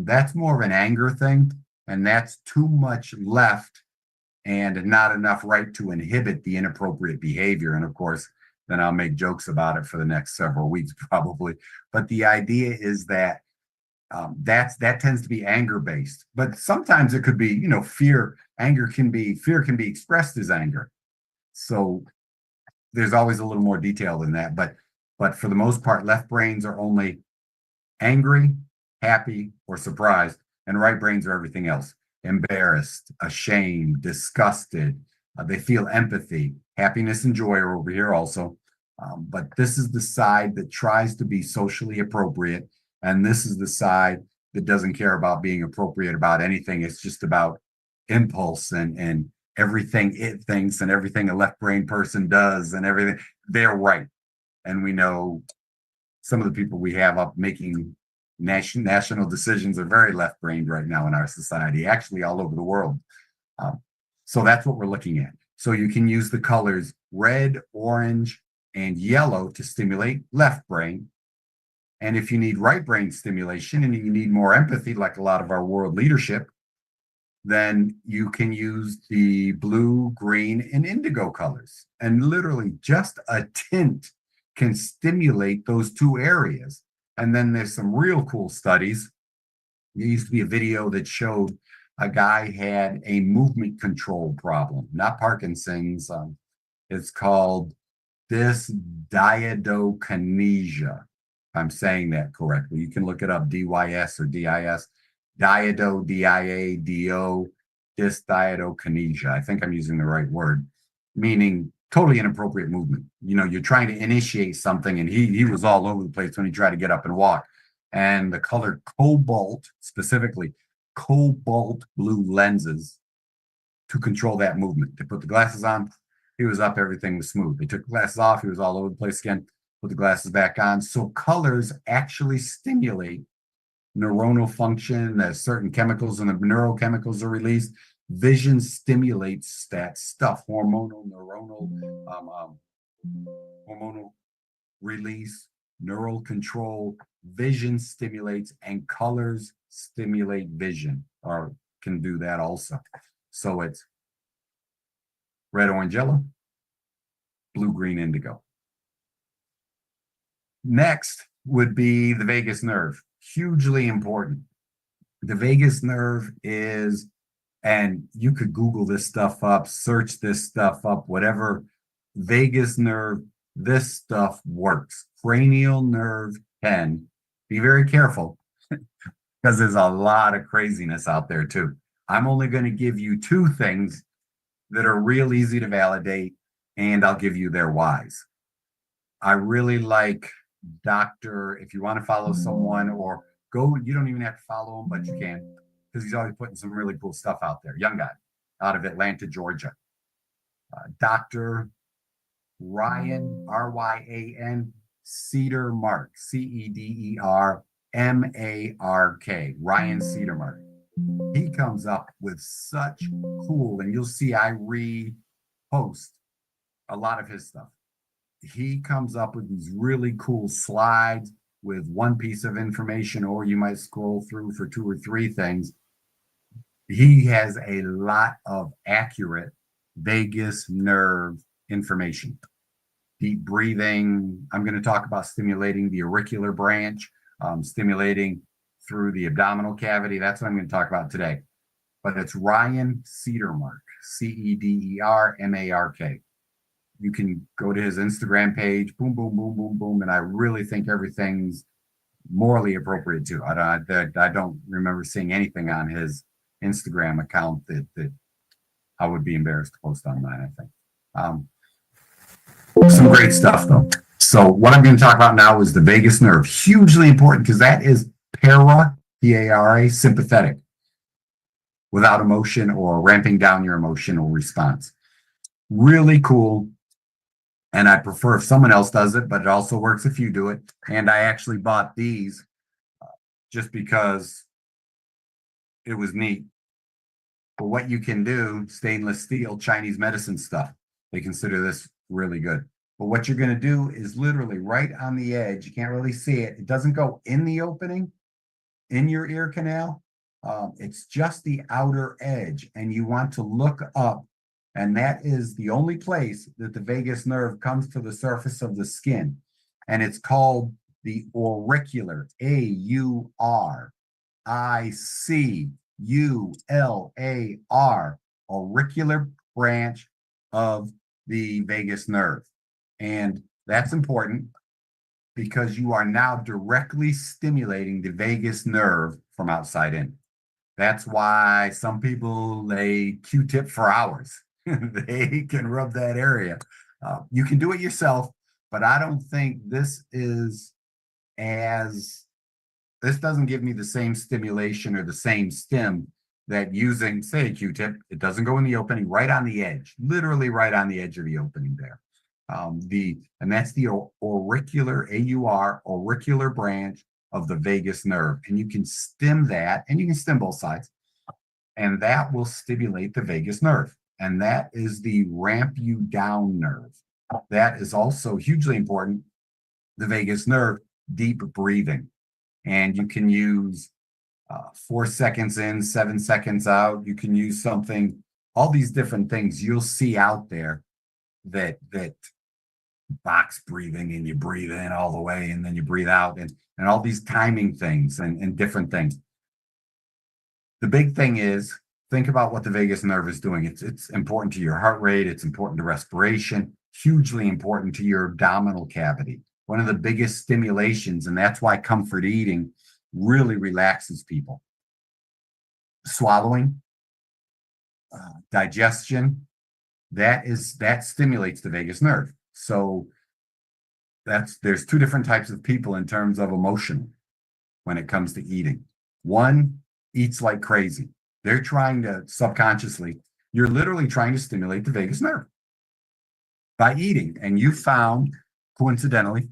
That's more of an anger thing, and that's too much left and not enough right to inhibit the inappropriate behavior. And of course, then I'll make jokes about it for the next several weeks, probably. But the idea is that that tends to be anger based, but sometimes it could be, fear. Fear can be expressed as anger. So there's always a little more detail than that. But for the most part, left brains are only angry, happy, or surprised, and right brains are everything else. Embarrassed, ashamed, disgusted. They feel empathy. Happiness and joy are over here also. But this is the side that tries to be socially appropriate And this is the side that doesn't care about being appropriate about anything. It's just about impulse and everything it thinks and everything a left brain person does and everything. They're right. And we know some of the people we have up making national decisions are very left brained right now in our society, actually all over the world. So that's what we're looking at. So you can use the colors red, orange, and yellow to stimulate left brain. And if you need right brain stimulation and you need more empathy, like a lot of our world leadership, then you can use the blue, green, and indigo colors. And literally just a tint can stimulate those two areas. And then there's some real cool studies. There used to be a video that showed a guy had a movement control problem, not Parkinson's. It's called dysdiadokinesia. I'm saying that correctly. You can look it up, DYS or DIS, diado, DIADO, dysdiadokinesia. I think I'm using the right word, meaning totally inappropriate movement. You know, you're trying to initiate something, and he was all over the place when he tried to get up and walk. And the color cobalt, specifically cobalt blue lenses, to control that movement. They put the glasses on, he was up, everything was smooth. They took the glasses off, he was all over the place again, put the glasses back on. So colors actually stimulate neuronal function, as certain chemicals and the neurochemicals are released. Vision stimulates that stuff, hormonal release, neural control. Vision stimulates, and colors stimulate vision, or can do that also. So it's red, orange, yellow, blue, green, indigo. Next would be the vagus nerve. Hugely important. The vagus nerve is, and you could Google this stuff up, search this stuff up, whatever. Vagus nerve, this stuff works. Cranial nerve 10. Be very careful because there's a lot of craziness out there too. I'm only going to give you two things that are real easy to validate, and I'll give you their whys. I really like Dr. If you want to follow someone or go, you don't even have to follow him, but you can, because he's always putting some really cool stuff out there. Young guy out of Atlanta, Georgia. Dr. Ryan, Ryan, Cedermark, Cedermark, Ryan Cedermark. He comes up with such cool, and you'll see I repost a lot of his stuff. He comes up with these really cool slides with one piece of information, or you might scroll through for two or three things. He has a lot of accurate vagus nerve information. Deep breathing. I'm going to talk about stimulating the auricular branch, stimulating through the abdominal cavity. That's what I'm going to talk about today. But it's Ryan Cedermark, Cedermark. You can go to his Instagram page, boom, boom, boom, boom, boom. And I really think everything's morally appropriate too. I don't remember seeing anything on his Instagram account that I would be embarrassed to post on mine, I think. Some great stuff though. So what I'm going to talk about now is the vagus nerve. Hugely important because that is P-A-R-A, sympathetic, without emotion or ramping down your emotional response. Really cool. And I prefer if someone else does it, but it also works if you do it. And I actually bought these just because it was neat. But what you can do, stainless steel, Chinese medicine stuff, they consider this really good. But what you're going to do is literally right on the edge. You can't really see it. It doesn't go in the opening in your ear canal. It's just the outer edge. And you want to look up. And that is the only place that the vagus nerve comes to the surface of the skin. And it's called the auricular, A-U-R-I-C-U-L-A-R, auricular branch of the vagus nerve. And that's important because you are now directly stimulating the vagus nerve from outside in. That's why some people lay Q-tip for hours. They can rub that area. You can do it yourself, but I don't think this is as this doesn't give me the same stimulation or the same stim that using, say, a Q-tip. It doesn't go in the opening, right on the edge, literally right on the edge of the opening there. And that's the auricular, AUR, auricular branch of the vagus nerve. And you can stim that, and you can stim both sides, and that will stimulate the vagus nerve. And that is the ramp you down nerve. That is also hugely important. The vagus nerve, deep breathing. And you can use 4 seconds in, 7 seconds out. You can use something, all these different things you'll see out there that box breathing, and you breathe in all the way and then you breathe out, and all these timing things and different things. The big thing is, think about what the vagus nerve is doing. It's important to your heart rate. It's important to respiration, hugely important to your abdominal cavity. One of the biggest stimulations, and that's why comfort eating really relaxes people. Swallowing, digestion, that stimulates the vagus nerve. So there's two different types of people in terms of emotion when it comes to eating. One eats like crazy. They're trying to subconsciously, you're literally trying to stimulate the vagus nerve by eating. And you found, coincidentally,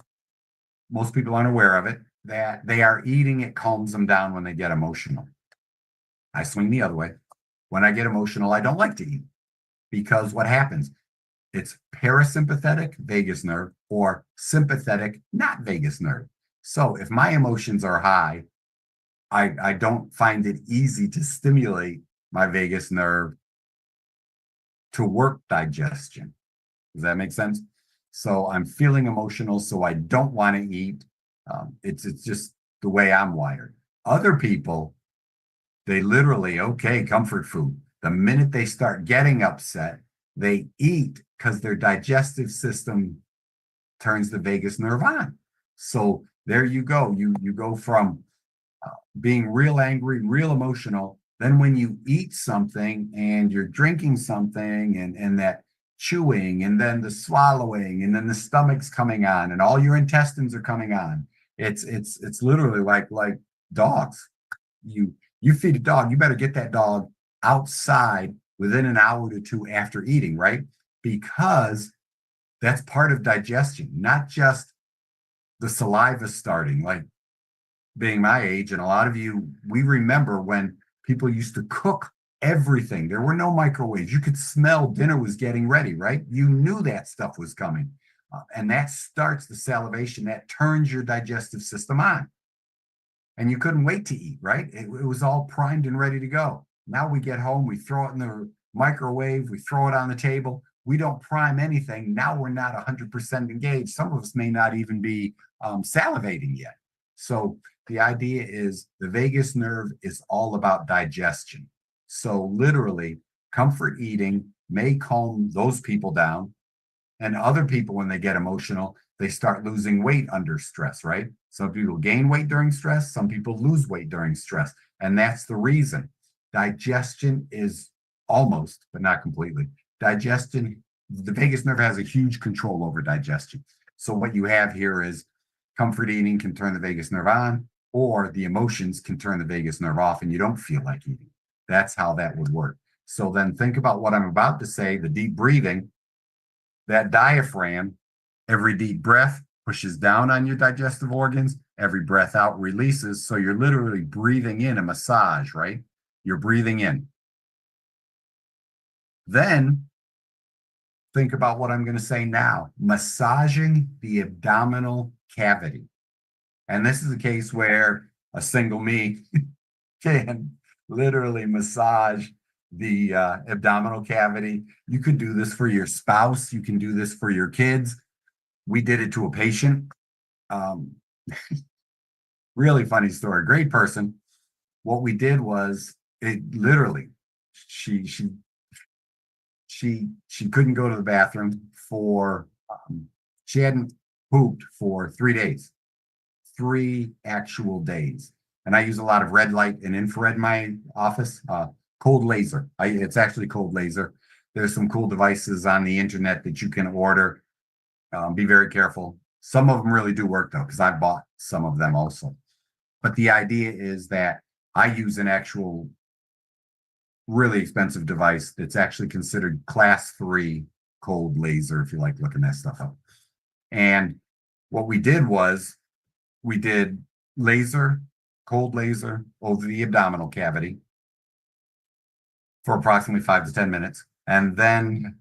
most people aren't aware of it, that they are eating, it calms them down when they get emotional. I swing the other way. When I get emotional, I don't like to eat, because what happens? It's parasympathetic vagus nerve or sympathetic not vagus nerve. So if my emotions are high, I don't find it easy to stimulate my vagus nerve to work digestion. Does that make sense? So I'm feeling emotional, so I don't want to eat. It's just the way I'm wired. Other people, they literally, okay, comfort food. The minute they start getting upset, they eat because their digestive system turns the vagus nerve on. So there you go. You go from being real angry, real emotional. Then when you eat something and you're drinking something, and that chewing, and then the swallowing, and then the stomach's coming on, and all your intestines are coming on. It's literally like dogs. You feed a dog, you better get that dog outside within an hour to two after eating, right? Because that's part of digestion, not just the saliva starting, like being my age, and a lot of you, we remember when people used to cook everything. There were no microwaves. You could smell dinner was getting ready, right? You knew that stuff was coming. And that starts the salivation, that turns your digestive system on. And you couldn't wait to eat, right? It was all primed and ready to go. Now we get home, we throw it in the microwave, we throw it on the table. We don't prime anything. Now we're not 100% engaged. Some of us may not even be salivating yet. So the idea is the vagus nerve is all about digestion. So literally, comfort eating may calm those people down. And other people, when they get emotional, they start losing weight under stress, right? Some people gain weight during stress. Some people lose weight during stress. And that's the reason. Digestion is almost, but not completely. Digestion, the vagus nerve has a huge control over digestion. So what you have here is comfort eating can turn the vagus nerve on, or the emotions can turn the vagus nerve off and you don't feel like eating. That's how that would work. So then think about what I'm about to say, the deep breathing, that diaphragm, every deep breath pushes down on your digestive organs, every breath out releases. So you're literally breathing in a massage, right? You're breathing in. Then think about what I'm going to say now, massaging the abdominal cavity. And this is a case where a single me can literally massage the abdominal cavity. You could do this for your spouse. You can do this for your kids. We did it to a patient. Really funny story. Great person. What we did was, it literally, she couldn't go to the bathroom for, she hadn't pooped for 3 days, 3 actual days. And I use a lot of red light and infrared in my office, cold laser. It's actually cold laser. There's some cool devices on the internet that you can order. Be very careful. Some of them really do work though, because I bought some of them also. But the idea is that I use an actual really expensive device that's actually considered class 3 cold laser, if you like looking that stuff up. And what we did was we did cold laser over the abdominal cavity for approximately 5 to 10 minutes. And then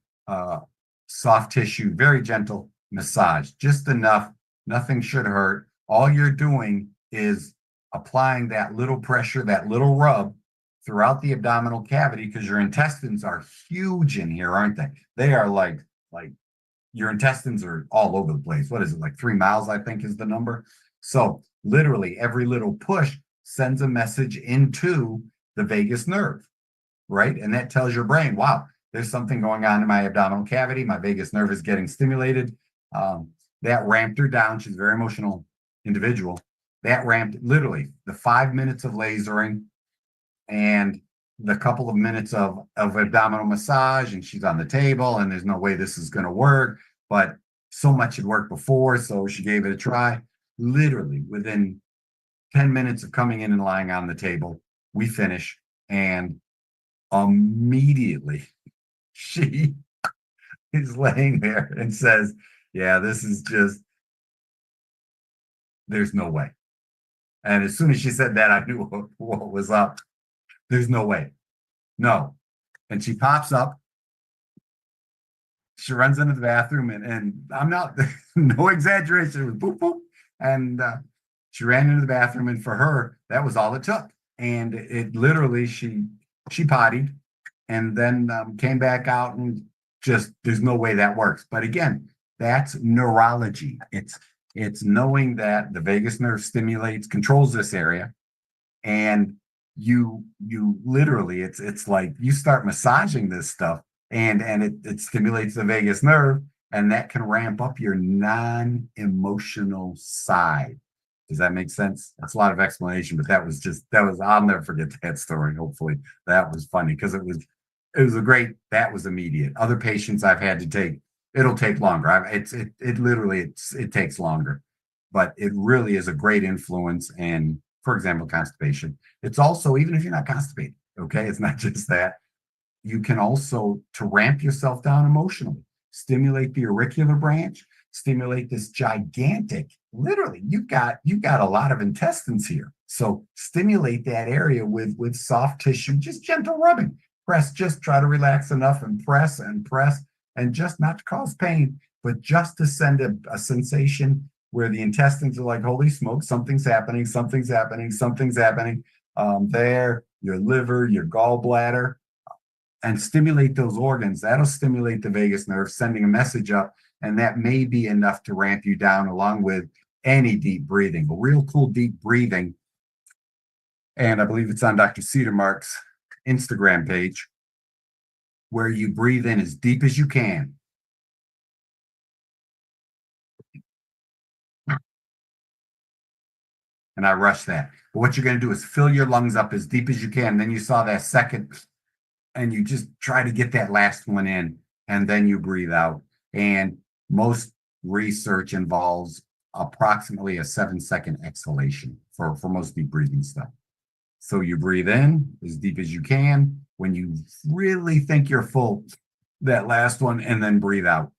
soft tissue, very gentle massage, just enough. Nothing should hurt. All you're doing is applying that little pressure, that little rub throughout the abdominal cavity, because your intestines are huge in here, aren't they? They are like your intestines are all over the place. What is it, like 3 miles, I think is the number. So literally every little push sends a message into the vagus nerve, right? And that tells your brain, wow, there's something going on in my abdominal cavity. My vagus nerve is getting stimulated. That ramped her down. She's a very emotional individual. That ramped literally the 5 minutes of lasering and the couple of minutes of abdominal massage, and she's on the table, and there's no way this is going to work. But so much had worked before, so she gave it a try. Literally within 10 minutes of coming in and lying on the table, we finish, and immediately she is laying there and says, yeah, this is just, there's no way. And as soon as she said that, I knew what was up. There's no way. No. And she pops up. She runs into the bathroom, and I'm not, no exaggeration, it was boop, boop. And she ran into the bathroom, and for her, that was all it took. And it literally, she pottied and then came back out, and just, there's no way that works. But again, that's neurology. It's knowing that the vagus nerve controls this area, and you literally, it's like you start massaging this stuff, and it stimulates the vagus nerve, and that can ramp up your non-emotional side. Does that make sense? That's a lot of explanation, but that was I'll never forget that story. Hopefully that was funny, because it was that was immediate. Other patients I've had to take, it'll take longer. It takes longer, but it really is a great influence. And for example, constipation. It's also, even if you're not constipated, okay, it's not just that. You can also, to ramp yourself down emotionally, stimulate the auricular branch, stimulate this gigantic, literally, you've got a lot of intestines here. So stimulate that area with soft tissue, just gentle rubbing. Press, just try to relax enough and press, and just not to cause pain, but just to send a sensation where the intestines are like, holy smoke, something's happening. There, your liver, your gallbladder, and stimulate those organs. That'll stimulate the vagus nerve, sending a message up, and that may be enough to ramp you down, along with any deep breathing. A real cool deep breathing, and I believe it's on Dr. Cedarmark's Instagram page, where you breathe in as deep as you can. And I rush that. But what you're going to do is fill your lungs up as deep as you can. Then you saw that second, and you just try to get that last one in, and then you breathe out. And most research involves approximately a 7-second exhalation for most deep breathing stuff. So you breathe in as deep as you can. When you really think you're full, that last one, and then breathe out.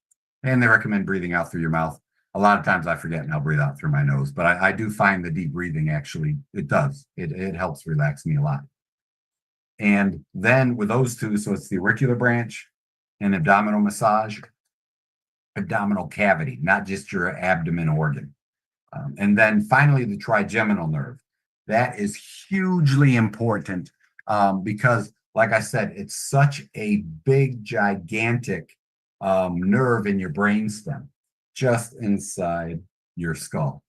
And they recommend breathing out through your mouth. A lot of times I forget, and I'll breathe out through my nose, but I do find the deep breathing actually, it does. It helps relax me a lot. And then with those two, so it's the auricular branch and abdominal massage, abdominal cavity, not just your abdomen organ. And then finally, the trigeminal nerve. That is hugely important because, like I said, it's such a big, gigantic nerve in your brainstem, just inside your skull.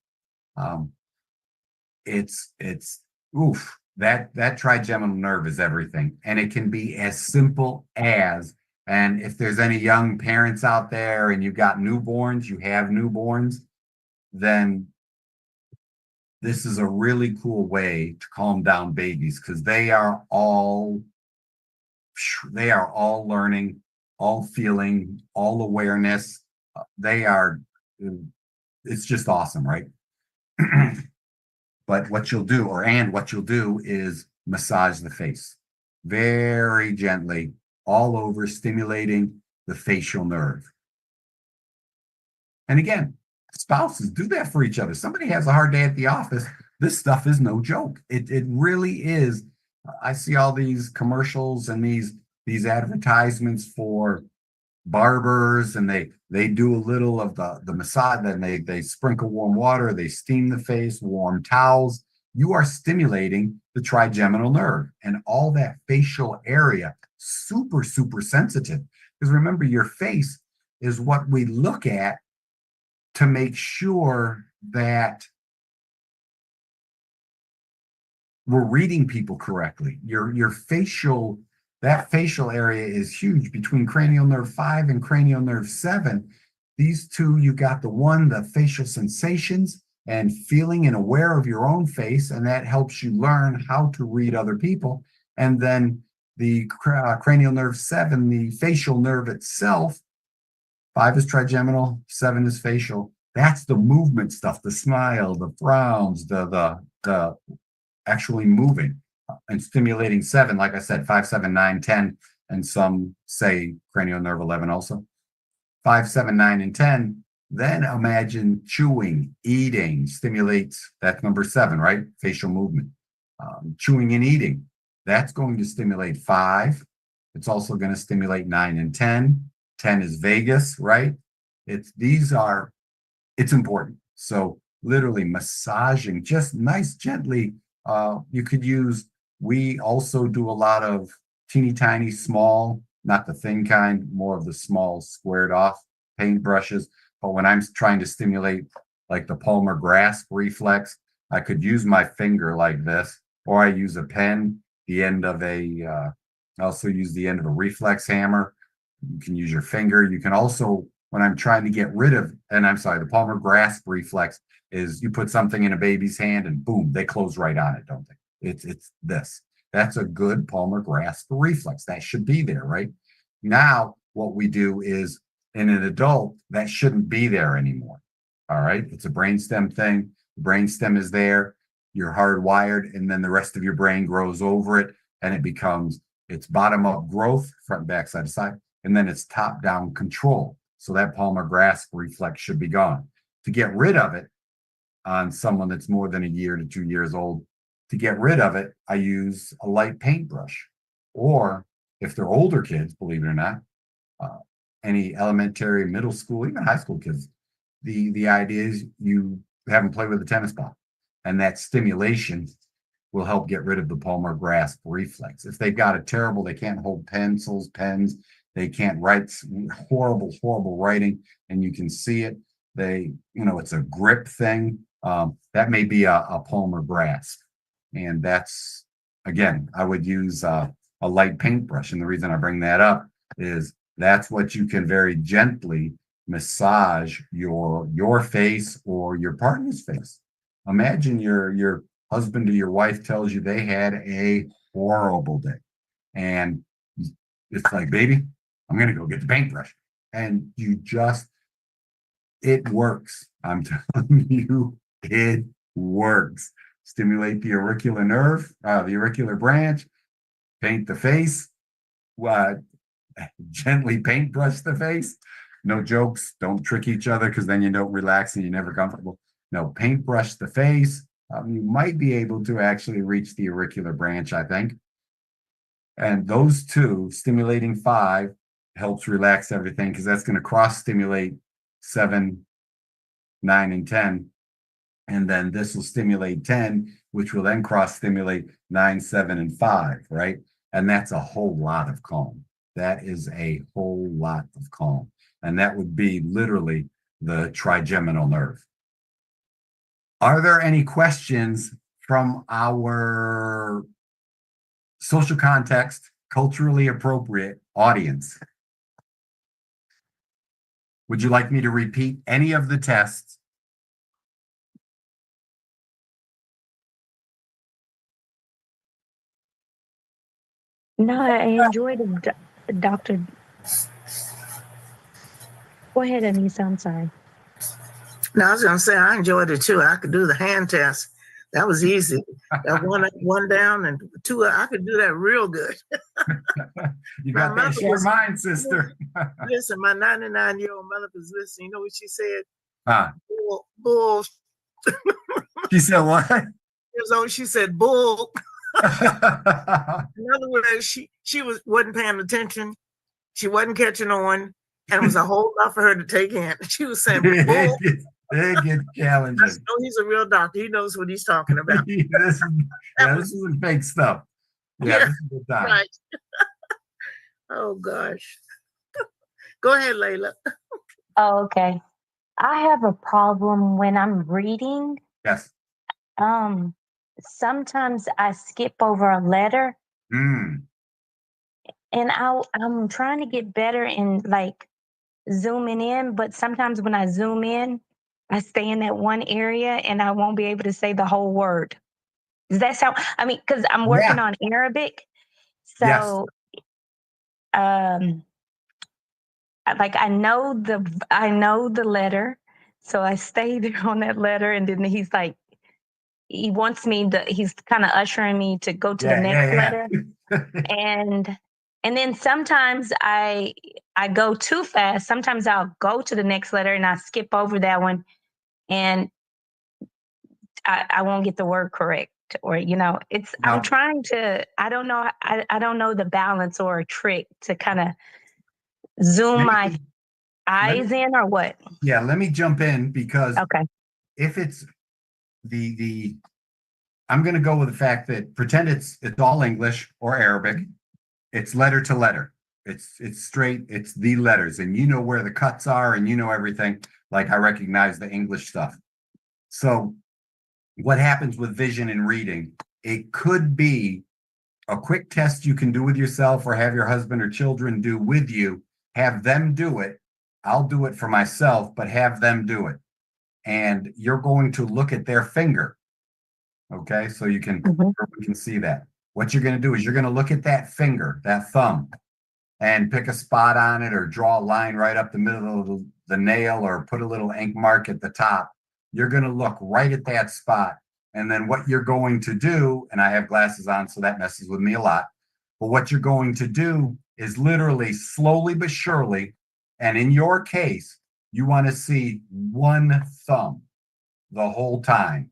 That trigeminal nerve is everything, and it can be as simple as, and if there's any young parents out there and you've got newborns, you have newborns, then this is a really cool way to calm down babies, because they are all learning, all feeling, all awareness. It's just awesome, right? But what you'll do, what you'll do is massage the face very gently all over, stimulating the facial nerve. And again, spouses do that for each other. Somebody has a hard day at the office. This stuff is no joke. It really is. I see all these commercials and these advertisements for barbers, and they do a little of the massage, then they sprinkle warm water, they steam the face, warm towels. You are stimulating the trigeminal nerve and all that facial area, super, super sensitive. Because remember, your face is what we look at to make sure that we're reading people correctly. Your facial, that facial area is huge between cranial nerve 5 and cranial nerve 7. These two, you got the facial sensations and feeling and aware of your own face, and that helps you learn how to read other people. And then the cranial nerve 7, the facial nerve itself, 5 is trigeminal, 7 is facial. That's the movement stuff, the smile, the frowns, the actually moving and stimulating 7. Like I said, 5, 7, 9, 10, and some say cranial nerve 11 also. 5, 7, 9, and 10. Then imagine chewing, eating stimulates, that's number 7, right? Facial movement. Chewing and eating, that's going to stimulate 5. It's also going to stimulate 9 and 10. 10 is vagus, right? It's important. So literally massaging, just nice, gently. You could use, we also do a lot of teeny tiny, small, not the thin kind, more of the small squared off paint brushes. But when I'm trying to stimulate like the palmar grasp reflex, I could use my finger like this, or I use a pen, the end of I also use the end of a reflex hammer. You can use your finger. You can also, when I'm trying to get rid of, the palmar grasp reflex is you put something in a baby's hand and boom, they close right on it, don't they? It's this. That's a good palmar grasp reflex. That should be there, right? Now, what we do is in an adult, that shouldn't be there anymore. All right. It's a brainstem thing. The brainstem is there. You're hardwired, and then the rest of your brain grows over it, and it becomes it's bottom up growth, front, back, side to side, and then it's top down control. So that palmar grasp reflex should be gone. To get rid of it on someone that's more than a year to 2 years old, to get rid of it, I use a light paintbrush. Or if they're older kids, believe it or not, any elementary, middle school, even high school kids, the idea is you have them play with a tennis ball, and that stimulation will help get rid of the palmar grasp reflex. If they've got they can't hold pencils, pens, they can't write, horrible writing, and you can see it. It's a grip thing. That may be a palmar grasp. And that's, again, I would use a light paintbrush. And the reason I bring that up is that's what you can very gently massage your face or your partner's face. Imagine your husband or your wife tells you they had a horrible day. And it's like, baby, I'm going to go get the paintbrush. And it works. I'm telling you, it works. Stimulate the auricular nerve, the auricular branch, paint the face, gently paintbrush the face. No jokes. Don't trick each other, because then you don't relax and you're never comfortable. No, paintbrush the face. You might be able to actually reach the auricular branch, I think. And those two, stimulating 5, helps relax everything, because that's going to cross stimulate 7, 9, and 10. And then this will stimulate 10, which will then cross stimulate 9, 7, and 5, right? And that's a whole lot of calm. That is a whole lot of calm. And that would be literally the trigeminal nerve. Are there any questions from our social context, culturally appropriate audience? Would you like me to repeat any of the tests?
No, I enjoyed it, Doctor. Go ahead, Anissa. I'm sorry.
No, I was gonna say I enjoyed it too. I could do the hand test. That was easy. That one up, one down, and two. I could do that real good.
You
My
got
mother
that short
was-
mind, sister.
Listen, my 99-year-old mother was listening. You know what she said?
Huh.
Bull.
She said what?
Years old. She said bull. In other words, she wasn't paying attention. She wasn't catching on, and it was a whole lot for her to take in. She was saying bull.
It gets
I
challenging.
know he's a real doctor. He knows what he's talking about.
This isn't fake stuff. Yeah, this is a good time.
Right. Oh gosh. Go ahead, Layla.
Oh, okay. I have a problem when I'm reading.
Yes.
Sometimes I skip over a letter,
Mm.
and I'm trying to get better in like zooming in, but sometimes when I zoom in, I stay in that one area and I won't be able to say the whole word. Does that sound? I mean, because I'm working on Arabic,
Yes.
so like I know the letter, so I stay there on that letter, and then he's like, he wants me to. He's kind of ushering me to go to the next letter, and then sometimes I go too fast. Sometimes I'll go to the next letter and I skip over that one, and I won't get the word correct, or it's.
No.
I'm trying to. I don't know. I don't know the balance or a trick to kind of zoom my eyes in, or what.
Yeah, let me jump in because
Okay.
if it's the I'm going to go with the fact that pretend it's all English or Arabic. It's letter to letter. It's straight. It's the letters, and you know where the cuts are, and you know everything. Like I recognize the English stuff. So what happens with vision and reading? It could be a quick test you can do with yourself, or have your husband or children do with you. Have them do it. I'll do it for myself, but have them do it. And you're going to look at their finger. Okay, so you can see that. What you're going to do is you're going to look at that finger, that thumb, and pick a spot on it, or draw a line right up the middle of the nail, or put a little ink mark at the top. You're going to look right at that spot. And then what you're going to do, and I have glasses on, so that messes with me a lot. But what you're going to do is literally slowly but surely, and in your case, you want to see one thumb the whole time.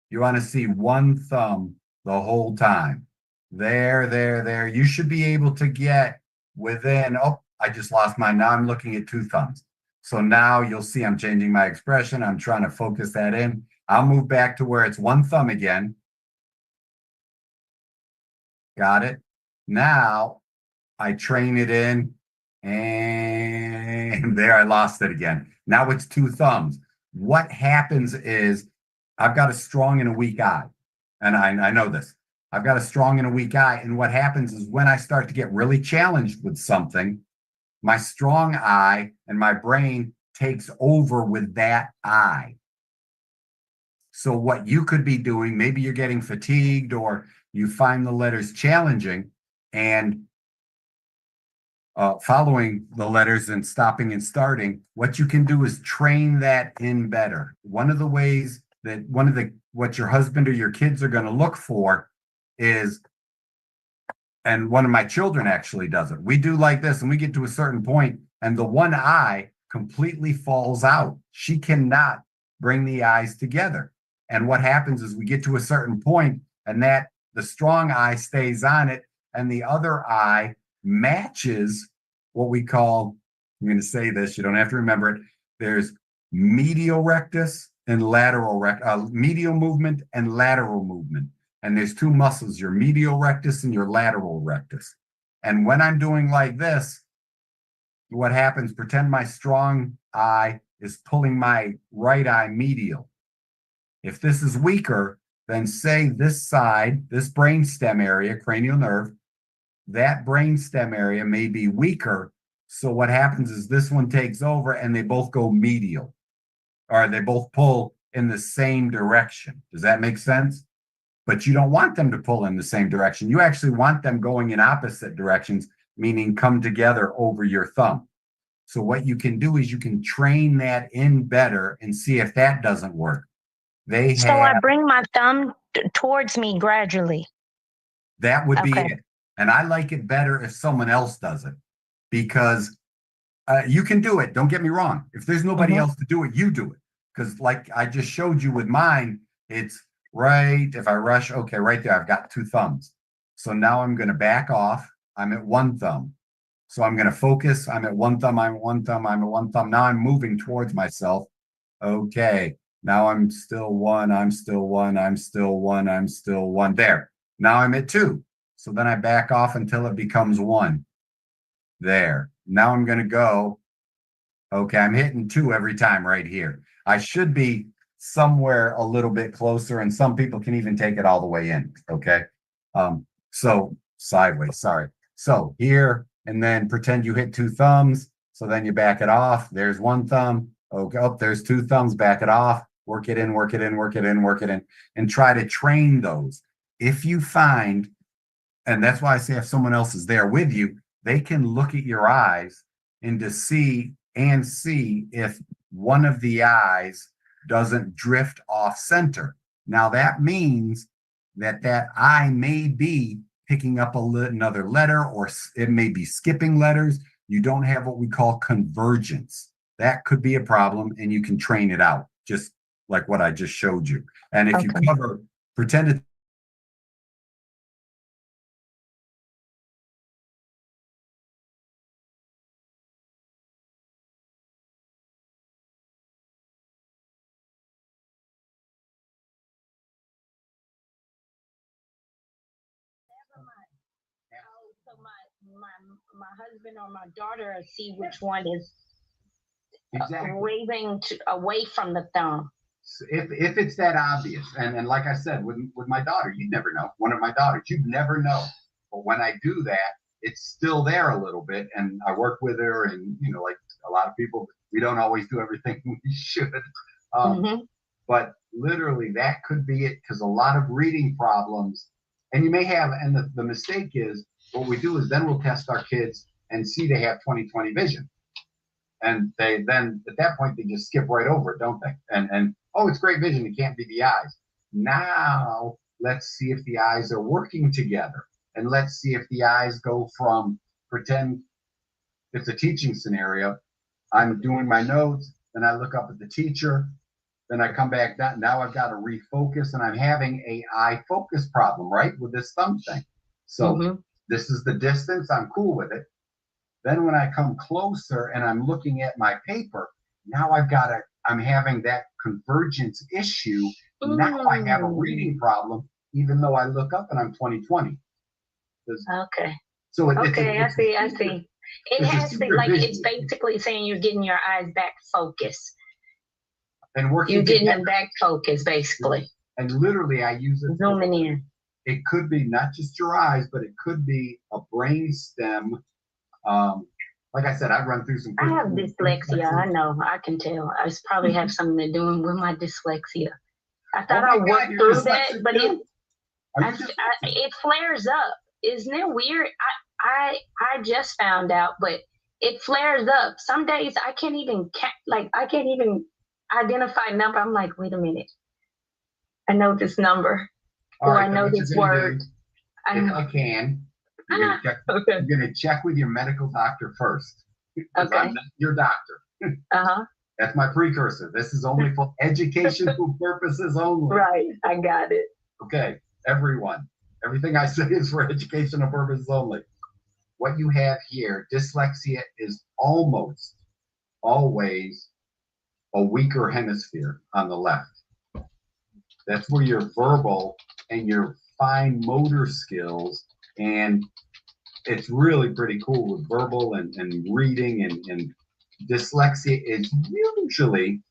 You want to see one thumb the whole time. There. You should be able to get within, I just lost mine. Now I'm looking at two thumbs. So now you'll see I'm changing my expression. I'm trying to focus that in. I'll move back to where it's one thumb again. Got it. Now I train it in, and there I lost it again. Now it's two thumbs. What happens is I've got a strong and a weak eye. And I know this. I've got a strong and a weak eye. And what happens is when I start to get really challenged with something, my strong eye and my brain takes over with that eye. So what you could be doing, maybe you're getting fatigued, or you find the letters challenging, and following the letters and stopping and starting, what you can do is train that in better. One of the ways that what your husband or your kids are going to look for is, and one of my children actually does it. We do like this, and we get to a certain point, and the one eye completely falls out. She cannot bring the eyes together. And what happens is we get to a certain point, and that the strong eye stays on it, and the other eye matches what we call, I'm going to say this, you don't have to remember it. There's medial rectus and lateral medial movement and lateral movement. And there's two muscles, your medial rectus and your lateral rectus. And when I'm doing like this, what happens, pretend my strong eye is pulling my right eye medial. If this is weaker, then say this side, this brainstem area, cranial nerve, that brainstem area may be weaker. So what happens is this one takes over and they both go medial, or they both pull in the same direction. Does that make sense? But you don't want them to pull in the same direction. You actually want them going in opposite directions, meaning come together over your thumb. So what you can do is you can train that in better and see if that doesn't work. They
So I
have,
bring my thumb towards me gradually.
that would be
Okay.
it. And I like it better if someone else does it because you can do it. Don't get me wrong. If there's nobody
Mhm.
else to do it, you do it. Because like I just showed you with mine, it's right. If I rush, okay, right there, I've got 2 thumbs. So now I'm going to back off. I'm at 1 thumb. So I'm going to focus. I'm at 1 thumb. I'm at 1 thumb. I'm at 1 thumb. Now I'm moving towards myself. Okay. Now I'm still 1. I'm still 1. I'm still 1. I'm still 1. There. Now I'm at 2. So then I back off until it becomes 1. There. Now I'm going to go. Okay. I'm hitting 2 every time right here. I should be somewhere a little bit closer, and some people can even take it all the way in. Okay. So sideways. Sorry. So here, and then pretend you hit 2 thumbs. So then you back it off. There's 1 thumb. Okay. Oh, there's 2 thumbs. Back it off. Work it in, work it in, work it in, work it in, and try to train those. If you find, and that's why I say if someone else is there with you, they can look at your eyes and to see if one of the eyes doesn't drift off center. Now that means that eye may be picking up another letter, or it may be skipping letters. You don't have what we call convergence. That could be a problem, and you can train it out, just like what I just showed you. And if you cover, pretend it.
So my husband or my daughter see which one is waving away from the thumb.
If it's that obvious, and like I said, with my daughter, you never know. One of my daughters, you never know. But when I do that, it's still there a little bit, and I work with her, and like a lot of people, we don't always do everything we should. But literally, that could be it, because a lot of reading problems, and you may have, and the mistake is, what we do is then we'll test our kids and see they have 20/20 vision. And they then at that point they just skip right over it, don't they? And oh, it's great vision, it can't be the eyes. Now let's see if the eyes are working together, and let's see if the eyes go from, pretend it's a teaching scenario, I'm doing my notes, then I look up at the teacher, then I come back down. Now I've got to refocus, and I'm having a eye focus problem, right, with this thumb thing. So this is the distance, I'm cool with it. Then when I come closer and I'm looking at my paper, now I'm having that convergence issue. Now I have a reading problem, even though I look up and I'm 20/20.
Okay.
So
I see. It has to, like, it's basically saying you're getting your eyes back focused.
And working
you're getting them back focused, basically.
And literally I use it.
Zooming in.
It could be not just your eyes, but it could be a brain stem. Like I said, I've run through some.
I have dyslexia. I know. I can tell. I probably have something to do with my dyslexia. I thought I worked through that, but it flares up. Isn't it weird? I just found out, but it flares up. Some days I can't even identify number. I'm like, wait a minute. I know this number. Or I know this word.
I can. You're gonna check with your medical doctor first. Okay. I'm not your doctor. That's my precursor. This is only for educational purposes only.
Right. I got it.
Okay, everyone. Everything I say is for educational purposes only. What you have here, dyslexia, is almost always a weaker hemisphere on the left. That's where your verbal and your fine motor skills, and it's really pretty cool with verbal and reading, and dyslexia is usually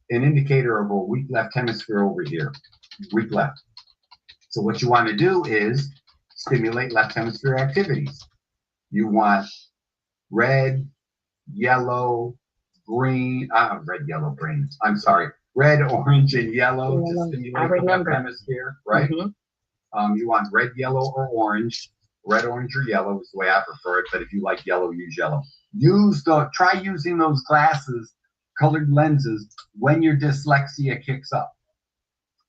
an indicator of a weak left hemisphere over here, weak left. So what you want to do is stimulate left hemisphere activities. You want red, yellow, green, red, yellow, green. I'm sorry, red, orange, and yellow to stimulate the left hemisphere, right? You want red, yellow, or orange. Red, orange, or yellow is the way I prefer it, but if you like yellow, use yellow. Try using those glasses, colored lenses, when your dyslexia kicks up.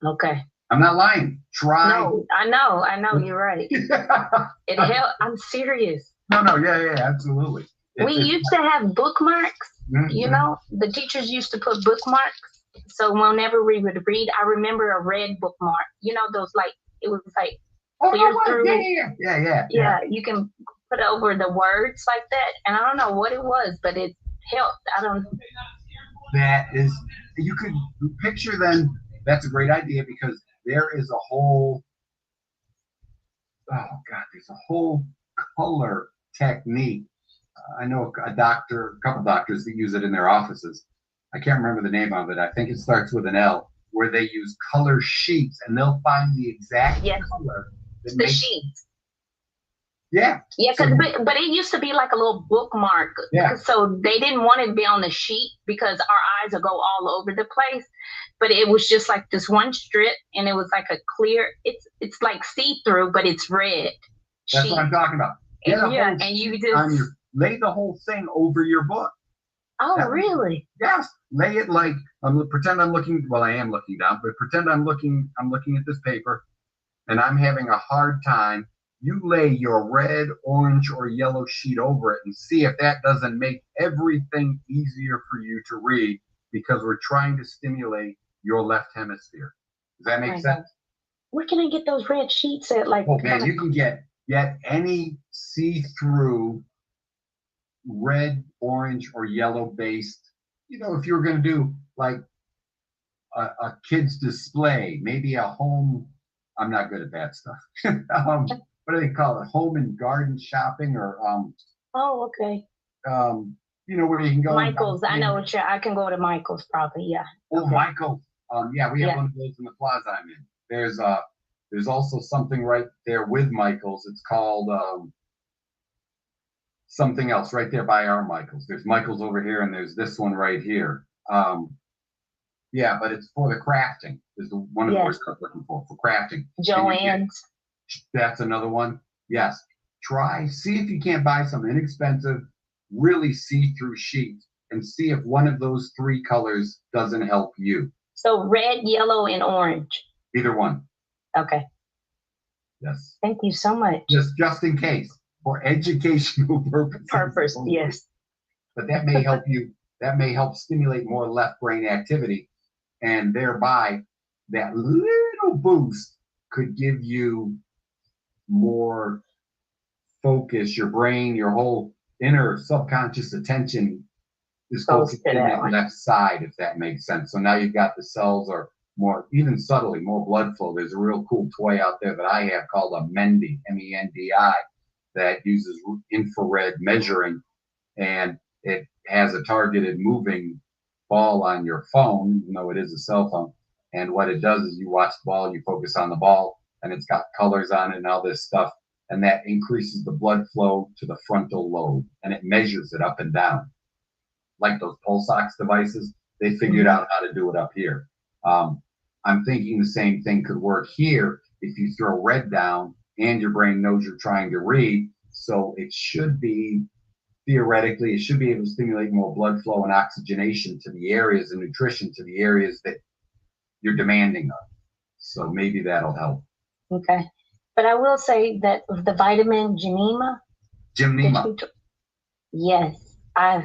Okay.
I'm not lying. Try.
No, I know, you're right. It helped. I'm serious.
No, yeah, absolutely.
We used to have bookmarks, you
Mhm.
know, the teachers used to put bookmarks. So whenever we would read, I remember a red bookmark, you know, those like, it was like
Oh,
clear
no,
through.
yeah.
Yeah, you can put over the words like that. And I don't know what it was, but it helped. I don't know.
That is, you could picture then, that's a great idea because there is a whole, oh God, there's a whole color technique. I know a couple doctors that use it in their offices. I can't remember the name of it. I think it starts with an L, where they use color sheets and they'll find the exact color. That
The sheets.
Yeah.
Yeah,
So-
but it used to be like a little bookmark.
Yeah.
So they didn't want it to be on the sheet because our eyes will go all over the place. But it was just like this one strip, and it was like a clear. It's like see through, but it's red.
That's
sheet.
what I'm talking about.
And you just
lay the whole thing over your book.
Oh, really?
Yes. Lay it like pretend I'm looking. Well, I am looking down, but pretend I'm looking at this paper, and I'm having a hard time. You lay your red, orange, or yellow sheet over it and see if that doesn't make everything easier for you to read because we're trying to stimulate your left hemisphere. Does that make sense?
Where can I get those red sheets at? Like,
oh man, you can get any see-through red, orange, or yellow based. You know, if you were going to do like a kid's display, maybe a home. I'm not good at that stuff. What do they call it? Home and garden shopping, or
Oh, okay.
You know, where you can go.
Michael's. I know what I can go to Michael's probably. Yeah.
Oh,
okay.
Michael. Yeah, we have one of those in the plaza I'm in. There's also something right there with Michael's. It's called something else right there by our Michael's. There's Michael's over here, and there's this one right here. Yeah, but it's for the crafting. Is the one of the words I'm looking for crafting.
Joann's.
That's another one. Yes. See if you can't buy some inexpensive, really see-through sheet and see if one of those three colors doesn't help you.
So red, yellow, and orange.
Either one.
Okay.
Yes.
Thank you so much.
Just in case, for educational purposes.
Yes.
But that may help you. That may help stimulate more left brain activity, and thereby that little boost could give you more focus. Your brain, your whole inner subconscious attention is focused in that left side, if that makes sense. So now you've got the cells are more, even subtly, more blood flow. There's a real cool toy out there that I have called a Mendi, M-E-N-D-I, that uses infrared measuring, and it has a targeted moving ball on your phone, even though it is a cell phone. And what it does is you watch the ball, you focus on the ball, and it's got colors on it and all this stuff. And that increases the blood flow to the frontal lobe, and it measures it up and down. Like those pulse ox devices, they figured out how to do it up here. I'm thinking the same thing could work here if you throw red down and your brain knows you're trying to read. So it should be, theoretically, it should be able to stimulate more blood flow and oxygenation to the areas and nutrition to the areas that you're demanding of. So maybe that'll help.
Okay. But I will say that the vitamin
Gymnema.
Yes, I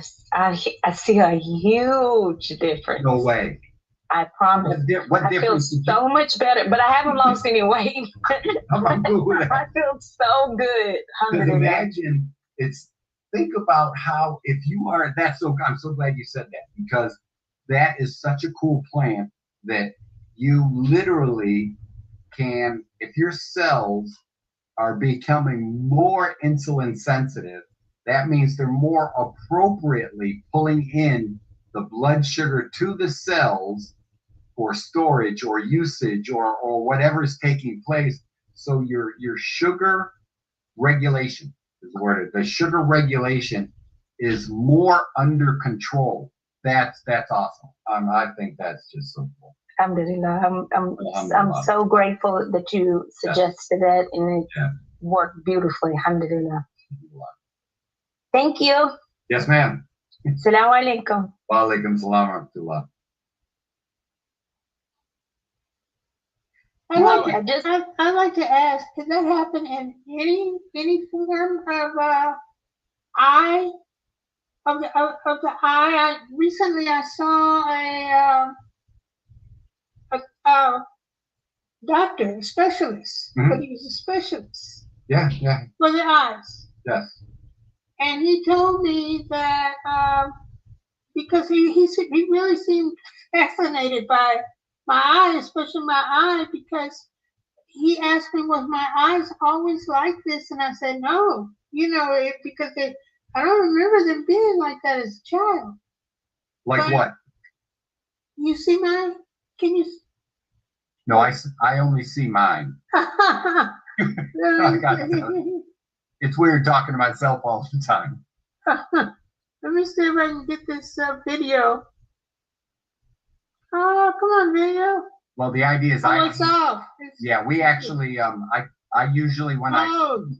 see a huge difference.
No way.
I promise.
What
I feel
difference?
so much better, but I haven't lost any weight.
I'm cool with that.
I feel so good.
Because imagine think about how, if you are, I'm so glad you said that, because that is such a cool plant that you literally can, if your cells are becoming more insulin sensitive, that means they're more appropriately pulling in the blood sugar to the cells for storage or usage or whatever is taking place. So your sugar regulation is the word. The sugar regulation is more under control. That's awesome. I think that's just so cool.
Alhamdulillah. I'm so grateful that you suggested that, and it worked beautifully. Alhamdulillah. Thank you.
Yes, ma'am.
Assalamu alaikum.
Wa alaikum salam wa rahmatullah.
I'd like
I
to,
just
I'd like to ask, did that happen in any form of eye of the eye? Recently I saw a doctor, a specialist, but he was a specialist
Yeah,
for the eyes,
yes.
and he told me that because he really seemed fascinated by my eye, especially my eye, because he asked me, was my eyes always like this? And I said, no, because I don't remember them being like that as a child.
Like
But
what?
you see mine? Can you?
No, I only see mine. I got it. It's weird talking to myself all the time.
Let me see if I can get this video. Oh, come on, video.
Well, the idea is
It's off.
yeah, we actually, I usually when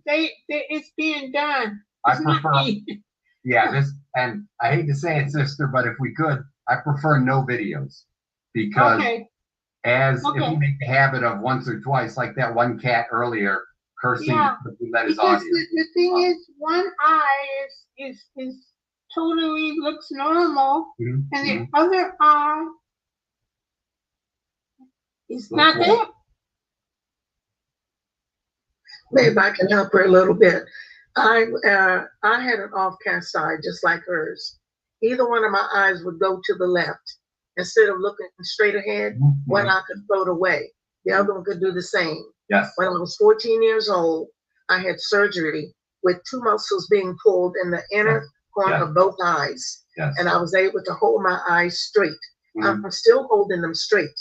it's being done.
I
It's not
prefer,
me.
yeah, and I hate to say it, sister, but if we could, I prefer no videos because
Okay.
if we make the habit of once or twice, like that one cat earlier cursing,
Yeah,
because we let his
because
audio.
the thing is, one eye is totally looks normal,
Mhm,
and
mhm.
the other eye is
Looks
not
like-
there.
Maybe I can help her a little bit. I had an off-cast eye just like hers. Either one of my eyes would go to the left. Instead of looking straight ahead,
Mhm,
one
mhm.
eye could float away. The other one could do the same.
Yes.
When I was 14 years old, I had surgery with two muscles being pulled in the inner corner of both eyes.
Yes.
And I was able to hold my eyes straight.
Mhm.
I'm still holding them straight.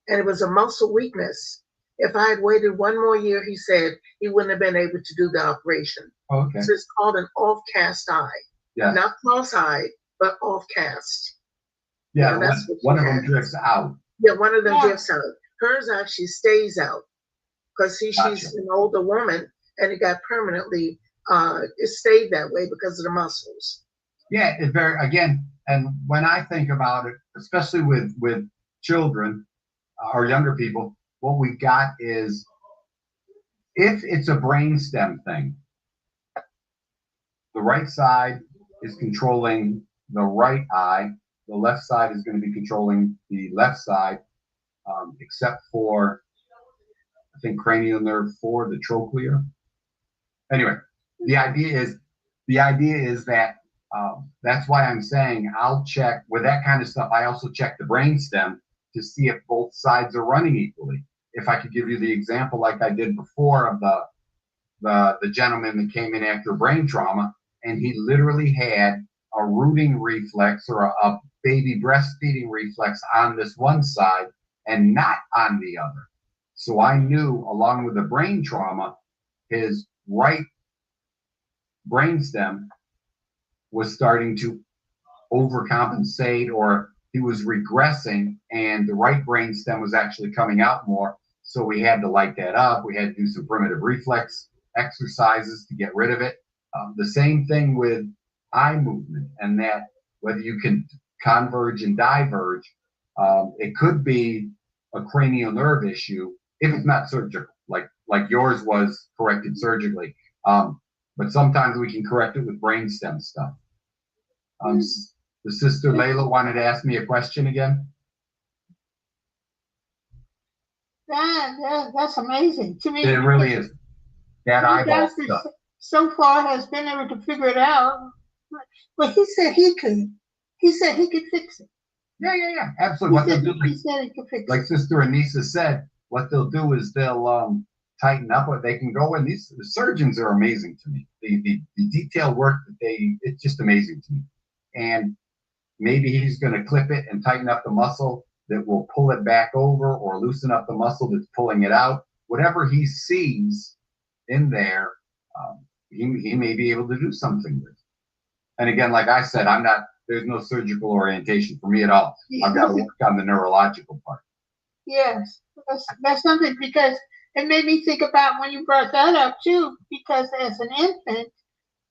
And it was a muscle weakness. If I had waited one more year, he said, he wouldn't have been able to do the operation.
Okay.
So it's called an off-cast eye.
Yes.
Not cross-eyed, but off-cast.
Yeah,
that's what
one
she
of them
had.
drifts out.
Yeah, one of them
Yeah.
drifts out. Hers actually stays out because she's
Gotcha.
an older woman, and it got permanently, it stayed that way because of the muscles.
Yeah, it again, and when I think about it, especially with children or younger people, what we got is if it's a brainstem thing, the right side is controlling the right eye, the left side is going to be controlling the left side, except for I think cranial nerve 4, the trochlea. Anyway, the idea is that that's why I'm saying I'll check with that kind of stuff. I also check the brainstem to see if both sides are running equally. If I could give you the example like I did before of the gentleman that came in after brain trauma, and he literally had a rooting reflex or a baby breastfeeding reflex on this one side and not on the other. So I knew, along with the brain trauma, his right brainstem was starting to overcompensate, or he was regressing, and the right brainstem was actually coming out more. So we had to light that up. We had to do some primitive reflex exercises to get rid of it. The same thing with eye movement, and that whether you can converge and diverge, it could be a cranial nerve issue if it's not surgical, like yours was corrected surgically. But sometimes we can correct it with brainstem stuff. The sister Layla wanted to ask me a question again.
That's amazing to me.
It really is. That eyeball stuff.
So far has been able to figure it out, but he said he could. He said he could fix it.
Yeah, absolutely. What they'll do,
He said he could fix
like
it.
Sister Anissa said, what they'll do is they'll tighten up what they can go in. The surgeons are amazing to me. The detail work that it's just amazing to me. And maybe he's going to clip it and tighten up the muscle that will pull it back over, or loosen up the muscle that's pulling it out. Whatever he sees in there, he may be able to do something with. And again, like I said, there's no surgical orientation for me at all. I've got to work on the neurological part.
Yes, that's something, because it made me think about when you brought that up too, because as an infant,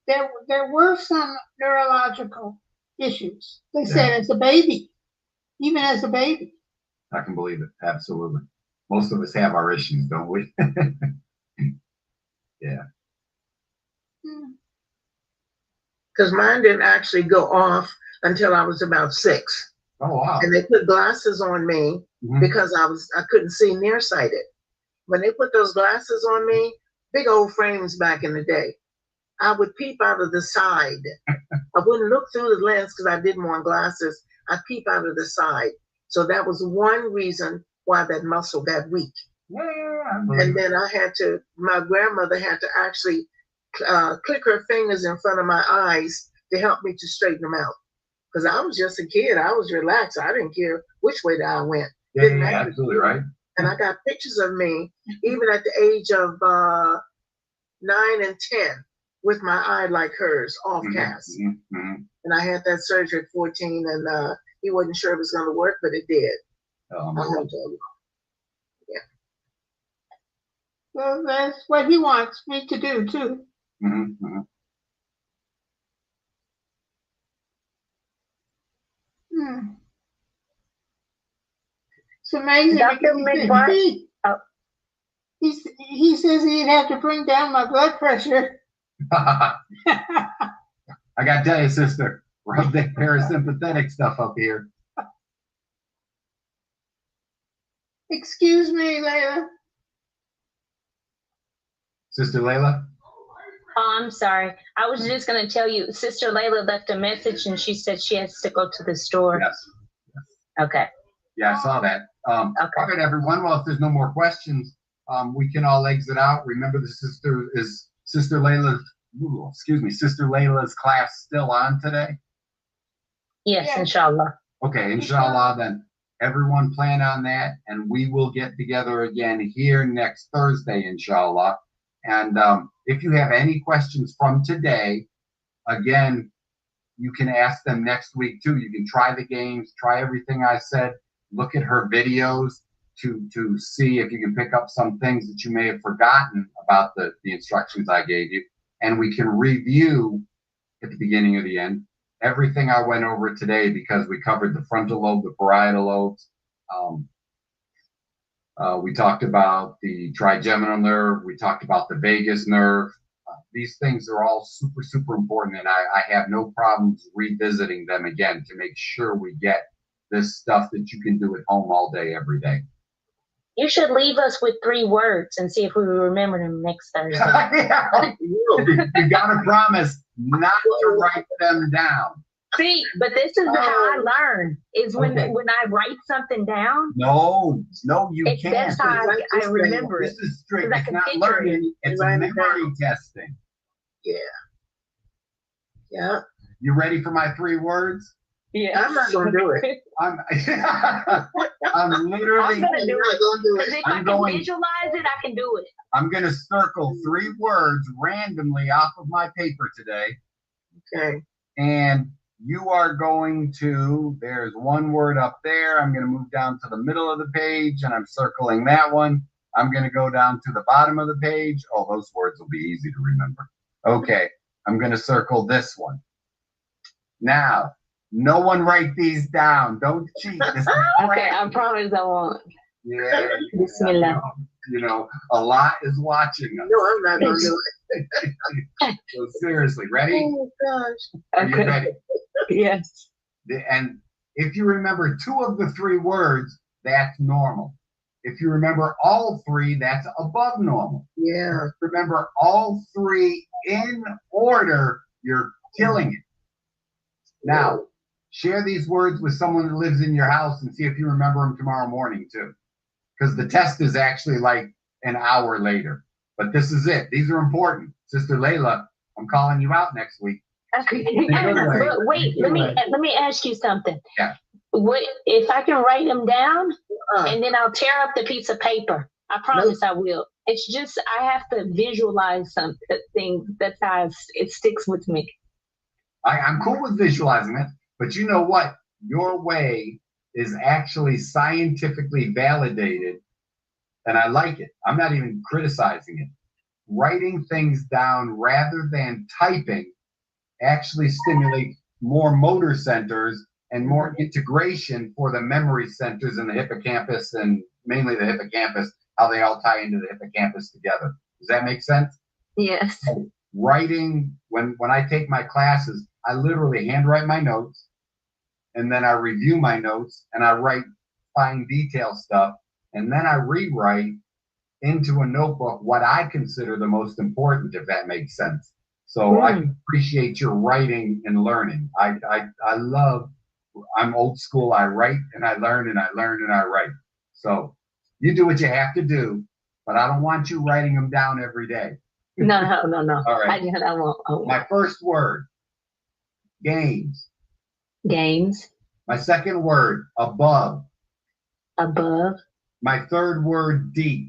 there were some neurological issues. They said as a baby, even as a baby.
I can believe it. Absolutely. Most of us have our issues, don't we? Yeah.
Because mine didn't actually go off until I was about 6.
Oh wow.
And they put glasses on me because I couldn't see nearsighted. When they put those glasses on me, big old frames back in the day, I would peep out of the side. I wouldn't look through the lens because I didn't want glasses. I'd peep out of the side. So that was one reason why that muscle got weak.
Yeah.
And then my grandmother had to actually click her fingers in front of my eyes to help me to straighten them out. Because I was just a kid. I was relaxed. I didn't care which way that I went.
Yeah, absolutely right.
And I got pictures of me, even at the age of 9 and 10, with my eye like hers, off cast. And I had that surgery at 14, and he wasn't sure it was going to work, but it did. Yeah.
Well, that's what he wants me to do too. It's amazing.
Dr. McBride.
He says he'd have to bring down my blood pressure.
I gotta tell you, sister, rub that parasympathetic stuff up here.
Excuse me, Layla.
Sister Layla?
Oh, I'm sorry. I was just going to tell you, Sister Layla left a message and she said she has to go to the store.
Yes.
Okay.
Yeah, I saw that. All right, everyone. Well, if there's no more questions, we can all exit out. Remember, Sister Layla's class still on today?
Yes, inshallah.
Okay, inshallah, then everyone plan on that, and we will get together again here next Thursday, inshallah. And if you have any questions from today, again, you can ask them next week too. You can try the games, try everything I said, look at her videos to see if you can pick up some things that you may have forgotten about the instructions I gave you. And we can review at the beginning or the end everything I went over today, because we covered the frontal lobe, the parietal lobes. We talked about the trigeminal nerve. We talked about the vagus nerve. These things are all super, super important, and I have no problems revisiting them again to make sure we get this stuff that you can do at home all day, every day.
You should leave us with 3 words and see if we remember them next Thursday.
You gotta promise not to write them down.
See, but this is how I learn, is when I write something down.
No, you can't.
That's how I remember it.
This is straight.
I
It's
can
not
picture
learning. It's memory testing.
Yeah.
You ready for my 3 words?
Yeah.
I'm not gonna do it.
I'm literally.
I'm gonna do it. Because if
I'm
I
going-
can visualize it, I can do it.
I'm gonna circle 3 words randomly off of my paper today.
Okay.
And you are going to, there's 1 word up there. I'm going to move down to the middle of the page and I'm circling that one. I'm going to go down to the bottom of the page. Oh, those words will be easy to remember. Okay. I'm going to circle this one. Now, no one write these down. Don't cheat. This is
Okay, I promise I won't.
Yeah.
Bismillah.
You know, a lot is watching us.
No, I'm not gonna do it.
So seriously, ready?
Oh gosh.
Are you ready?
Yes.
And if you remember 2 of the 3 words, that's normal. If you remember all 3, that's above normal.
Yeah.
Remember all 3 in order, you're killing it. Now, share these words with someone that lives in your house and see if you remember them tomorrow morning too. Because the test is actually like an hour later. But this is it. These are important. Sister Layla, I'm calling you out next week.
Okay. But wait, let me ask you something.
Yeah.
What if I can write them down and then I'll tear up the piece of paper? I promise I will. It's just I have to visualize something. That's how it sticks with me.
I'm cool with visualizing it, but you know what? Your way is actually scientifically validated, and I like it. I'm not even criticizing it. Writing things down rather than typing actually stimulates more motor centers and more integration for the memory centers in the hippocampus and mainly the hippocampus, how they all tie into the hippocampus together. Does that make sense?
Yes.
So writing, when I take my classes, I literally handwrite my notes, and then I review my notes, and I write fine detail stuff, and then I rewrite into a notebook what I consider the most important, if that makes sense. So I appreciate your writing and learning. I love, I'm old school. I write and I learn and I learn and I write. So you do what you have to do, but I don't want you writing them down every day.
No.
All right.
I won't.
My first word, games.
Games.
My second word, above.
Above.
My third word, deep.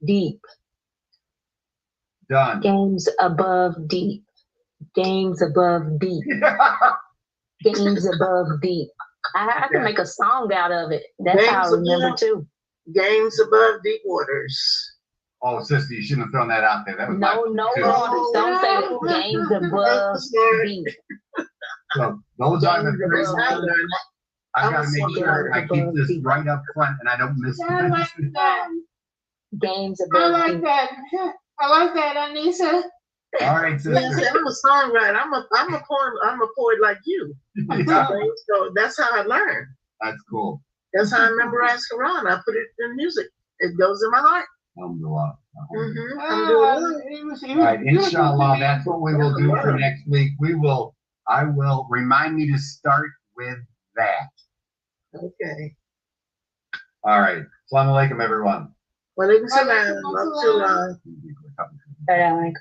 Deep.
Done.
Games above deep. Games above deep. Games above deep. I can make a song out of it. That's how I remember too.
Games above deep waters.
Oh, sister, you shouldn't have thrown that out there. That was
No waters. Don't say it. Games above deep.
So those are the three
Games
words.
above
I gotta make sure I keep this right up front and I don't miss
I like
it.
that.
Games
I
above
like
deep.
that. I like that, Anissa.
All right,
Yeah,
sister.
I'm a songwriter. I'm a poet like you.
Yeah,
So that's how I learn.
that's cool.
That's how I memorize Quran. I put it in music. It goes in my heart.
Alhamdulillah.
I'm doing
All right, inshallah, that's what we will do for next week. I will remind me to start with that.
okay.
All right. Assalamu alaikum, everyone.
Walaikum salam. Love to
Alaikum.